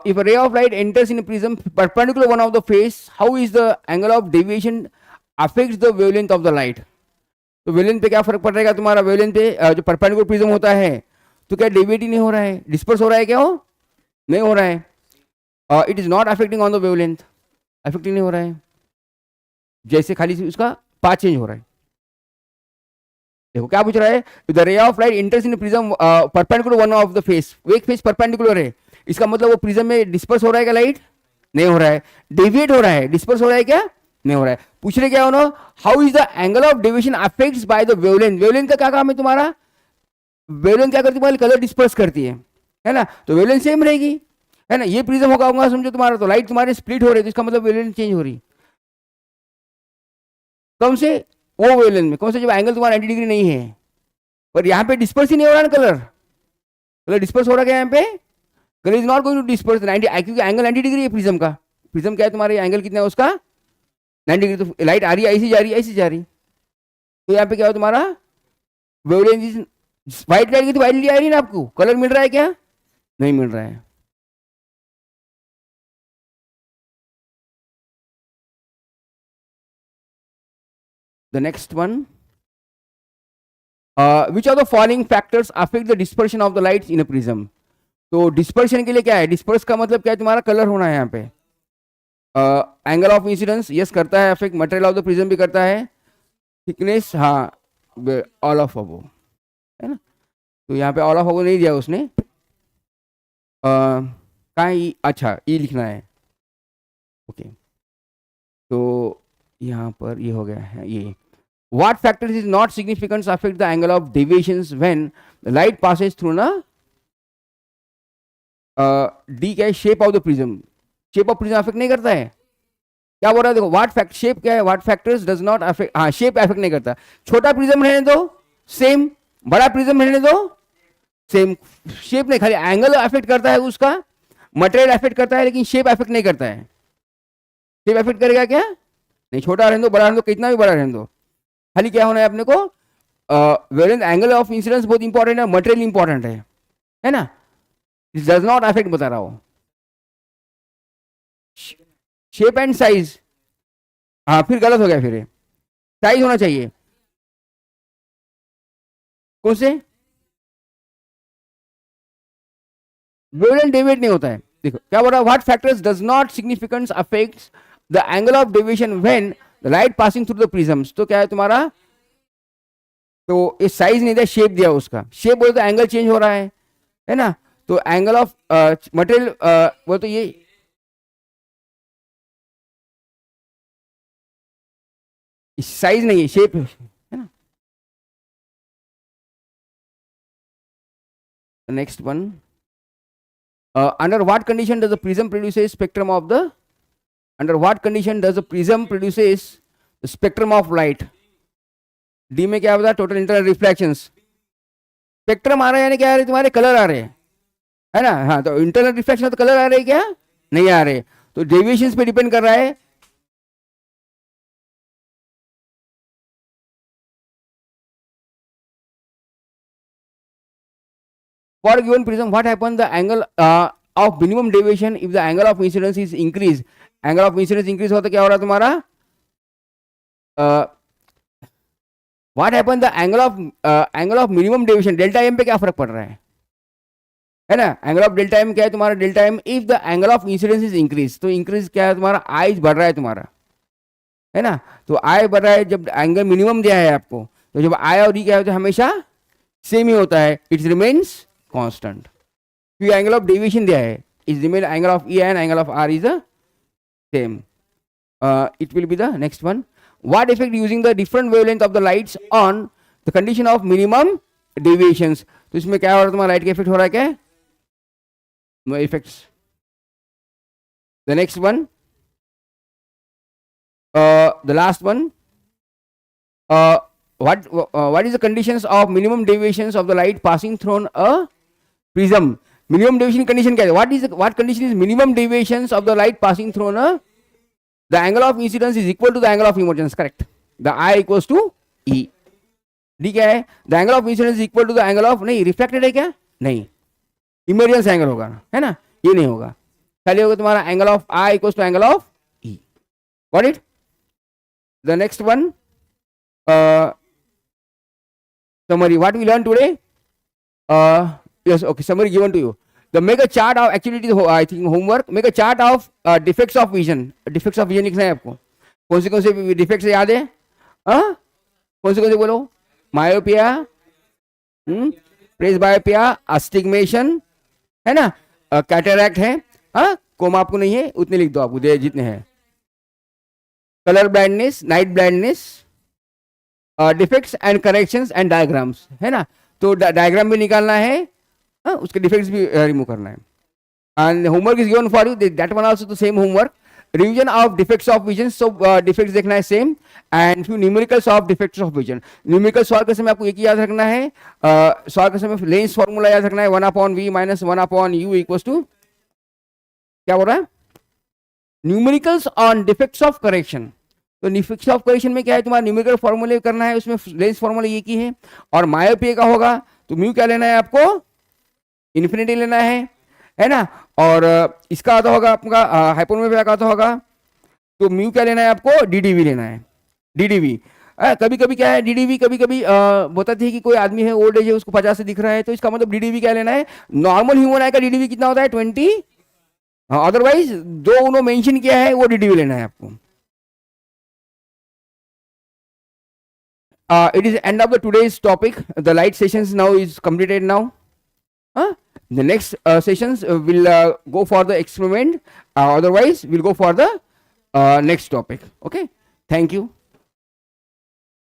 if a ray of light enters in a prism perpendicular one of the face, how is the angle of deviation affects the wavelength of the light। तो वेवलेंथ पे क्या फर्क पड़ रहेगा तुम्हारा, वेवलेंथ पे जो परपेंडिकुलर प्रिज्म होता है तो क्या डेविएट ही नहीं हो रहा है, डिस्पर्स हो रहा है क्या, हो नहीं हो रहा है, it is not affecting on the wavelength, affecting नहीं हो रहा है, जैसे खाली उसका पाथ चेंज हो रहा है। देखो क्या पूछ रहा है, the ray of light इंटर्स in prism perpendicular one of the face, एक फेस परपेंडिकुलर है, इसका मतलब वो प्रिज्म में डिस्पर्स हो रहा है क्या लाइट, नहीं हो रहा है, डेविएट हो रहा है, डिस्पर्स हो रहा है क्या, नहीं हो रहा है। पूछ रहे क्या हो ना, how is the angle of deviation affects by the wavelength, wavelength का क्या काम है तुम्हारा, वेवलेंथ क्या करती है तुम्हारी, कलर डिस्पर्स करती है ना, तो वेवलेंथ सेम रहेगी, है ना। ये प्रिज्म होगा समझो तुम्हारा, तो लाइट तुम्हारे स्प्लिट हो रही है, तो इसका मतलब वेवलेंथ चेंज हो रही, कौन से, वो वेवलेंथ में, कौन से, जब एंगल तुम्हारा 90 डिग्री नहीं है, पर यहाँ पे डिस्पर्स ही नहीं हो रहा ना कलर, कलर डिस्पर्स हो रहा है यहाँ पे, colour is not going to disperse 90, क्योंकि एंगल 90 डिग्री है प्रिज्म का, प्रिज्म क्या है तुम्हारे एंगल कितना है उसका 90 डिग्री, तो लाइट आ रही है ऐसी जा रही है ऐसी जा रही, तो यहाँ पे क्या हो तुम्हारा वेवलेंथ इज, व्हाइट लाइट की तो व्हाइट लाइट आ रही है ना आपको, कलर मिल रहा है क्या, नहीं मिल रहा है। The next one, which of the following factors affect the dispersion of the lights in a prism, तो डिस्पर्शन के लिए क्या है, डिस्पर्स का मतलब क्या है तुम्हारा कलर होना है यहाँ पे, एंगल ऑफ इंसिडेंस यस करता है affect, material of the prism भी करता है, थिकनेस हाँ, ऑल ऑफ अबो, है ना, तो यहाँ पे ऑल ऑफ अबो नहीं दिया उसने, कहाँ अच्छा ई लिखना है, ओके, तो यहाँ पर ये हो गया है ये, what factors is not significant affect the angle of deviations when the light passes through na d क्या है, shape of the prism, shape of prism affect नहीं करता है, क्या बोल रहा है देखो, व्हाट फैक्ट शेप क्या है, what factors does not affect, हाँ शेप अफेक्ट नहीं करता, छोटा प्रिज्म रहने दो सेम, बड़ा प्रिज्म रहने दो सेम, शेप नहीं, खाली एंगल अफेक्ट करता है उसका, मटेरियल अफेक्ट करता है लेकिन शेप अफेक्ट नहीं करता है, शेप अफेक्ट करेगा क्या, नहीं, छोटा रहने दो बड़ा रहने दो कितना भी बड़ा रहने दो, खाली क्या होना है अपने को, वेवलेंथ एंगल ऑफ इंसिडेंस बहुत इंपॉर्टेंट है, मटेरियल इंपॉर्टेंट है ना, इट डज नॉट अफेक्ट बता रहा हूं, शेप एंड साइज, हाँ फिर गलत हो गया, फिर साइज होना चाहिए, कौन से, वेवलेंथ डेविएट नहीं होता है, देखो क्या बोल रहा है, what factors does not significant affects the angle of deviation when the light passing through the prisms, तो क्या है तुम्हारा, तो ये साइज नहीं दिया, शेप दिया उसका, शेप बोले तो एंगल चेंज हो रहा है ना, तो एंगल ऑफ मटेरियल वो तो ये साइज नहीं है, शेप है ना। Next one, under what condition does the prism produces spectrum of the, under what condition does the prism produces spectrum of light, D में क्या होता है, टोटल इंटरनल रिफ्लेक्शंस, स्पेक्ट्रम आ रहा है यानी क्या आ रहे हैं तुम्हारे, कलर आ रहे हैं, है ना, हाँ तो इंटरनल रिफ्लेक्शन तो कलर आ रहे हैं क्या, नहीं आ रहे, तो डेविएशंस पे डिपेंड कर रहा है, for given prism what happens, the angle of minimum deviation if the angle of incidence is increased, angle of incidence increase होता क्या हो रहा है तुम्हारा, what happens the angle of minimum deviation delta M पे क्या फर्क पड़ रहा है ना, एंगल ऑफ डेल्टा एम क्या है तुम्हारा, delta M if the angle of incidence is increase, तो इंक्रीज क्या है तुम्हारा, आई बढ़ रहा है तुम्हारा, है ना, तो आई बढ़ रहा है, जब एंगल मिनिमम दिया है आपको, तो जब आई और ई क्या होता है हमेशा सेम ही होता है, इट्स रिमेन्स कांस्टेंट, क्योंकि एंगल ऑफ डेविएशन दिया है, is remain angle of E and angle of R is the same, it will be the next one, what effect using the different wavelength of the lights on the condition of minimum deviations, तो इसमें क्या हो रहा है तुम्हारा, लाइट का इफेक्ट हो रहा है क्या, no effects, the next one, the last one, what is the conditions of minimum deviations of the light passing through a prism, minimum deviation condition क्या है, what condition is minimum deviations of the light passing through a, the angle of incidence is equal to the angle of emergence, correct, the I equals to E, D क्या है, the angle of incidence is equal to the angle of, नहीं रिफ्लेक्टेड है क्या, नहीं इमर्जेंस एंगल होगा, है ना, ये नहीं होगा, खाली होगा तुम्हारा angle of I equals to angle of E, got it, the next one, summary what we learned today, yes okay, summary given to you, The make a chart of actually it is I think homework. Make a chart of defects of vision. Defects of vision लिखना है आपको. कौन से डिफेक्ट्स याद है? हाँ, कौन से बोलो? मायोपिया, प्रेसबायोपिया, अस्टिग्मेशन है ना, कैटरैक्ट है, हाँ, कोमा आपको नहीं है, उतने लिख दो आपको जितने हैं. Colour blindness, night blindness, defects and corrections and diagrams है ना. तो डायग्राम भी निकालना है, हाँ, उसके डिफेक्ट्स भी रिमूव करना है. And homework is given for you, that one also the same homework. Revision of defects of vision, so defects देखना है same, and few numericals of defects of vision. Numerical solve करते समय आपको एक ही याद रखना है, सॉल्व करते समय लेंस फॉर्मूला याद रखना है, 1/v minus 1/u equals to क्या बोल रहा है, numericals on defects of correction. तो डिफेक्ट्स ऑफ करेक्शन में क्या है, तुम्हारा न्यूमेरिकल फॉर्मूले करना है, उसमें लेंस फॉर्मूला ये की है. और मायोपिया का होगा तो म्यू क्या लेना है आपको, इन्फिनिटी लेना है ना. और इसका आता होगा आपका हाइपरमेट्रिया का आता होगा तो म्यू क्या लेना है आपको, डीडीवी लेना है. डीडीवी कभी कभी क्या है, डीडीवी कभी कभी बताती है कि कोई आदमी है ओल्ड एज है, उसको 50 से दिख रहा है, तो इसका मतलब डीडीवी क्या लेना है, नॉर्मल ह्यूमन आई का डीडीवी कितना होता है 20. अदरवाइज जो उन्होंने मेंशन किया है वो डीडीवी लेना है आपको. It is end of the today's topic. The light sessions now is completed now. The next sessions will go for the experiment. Otherwise, we'll go for the next topic. Okay. Thank you.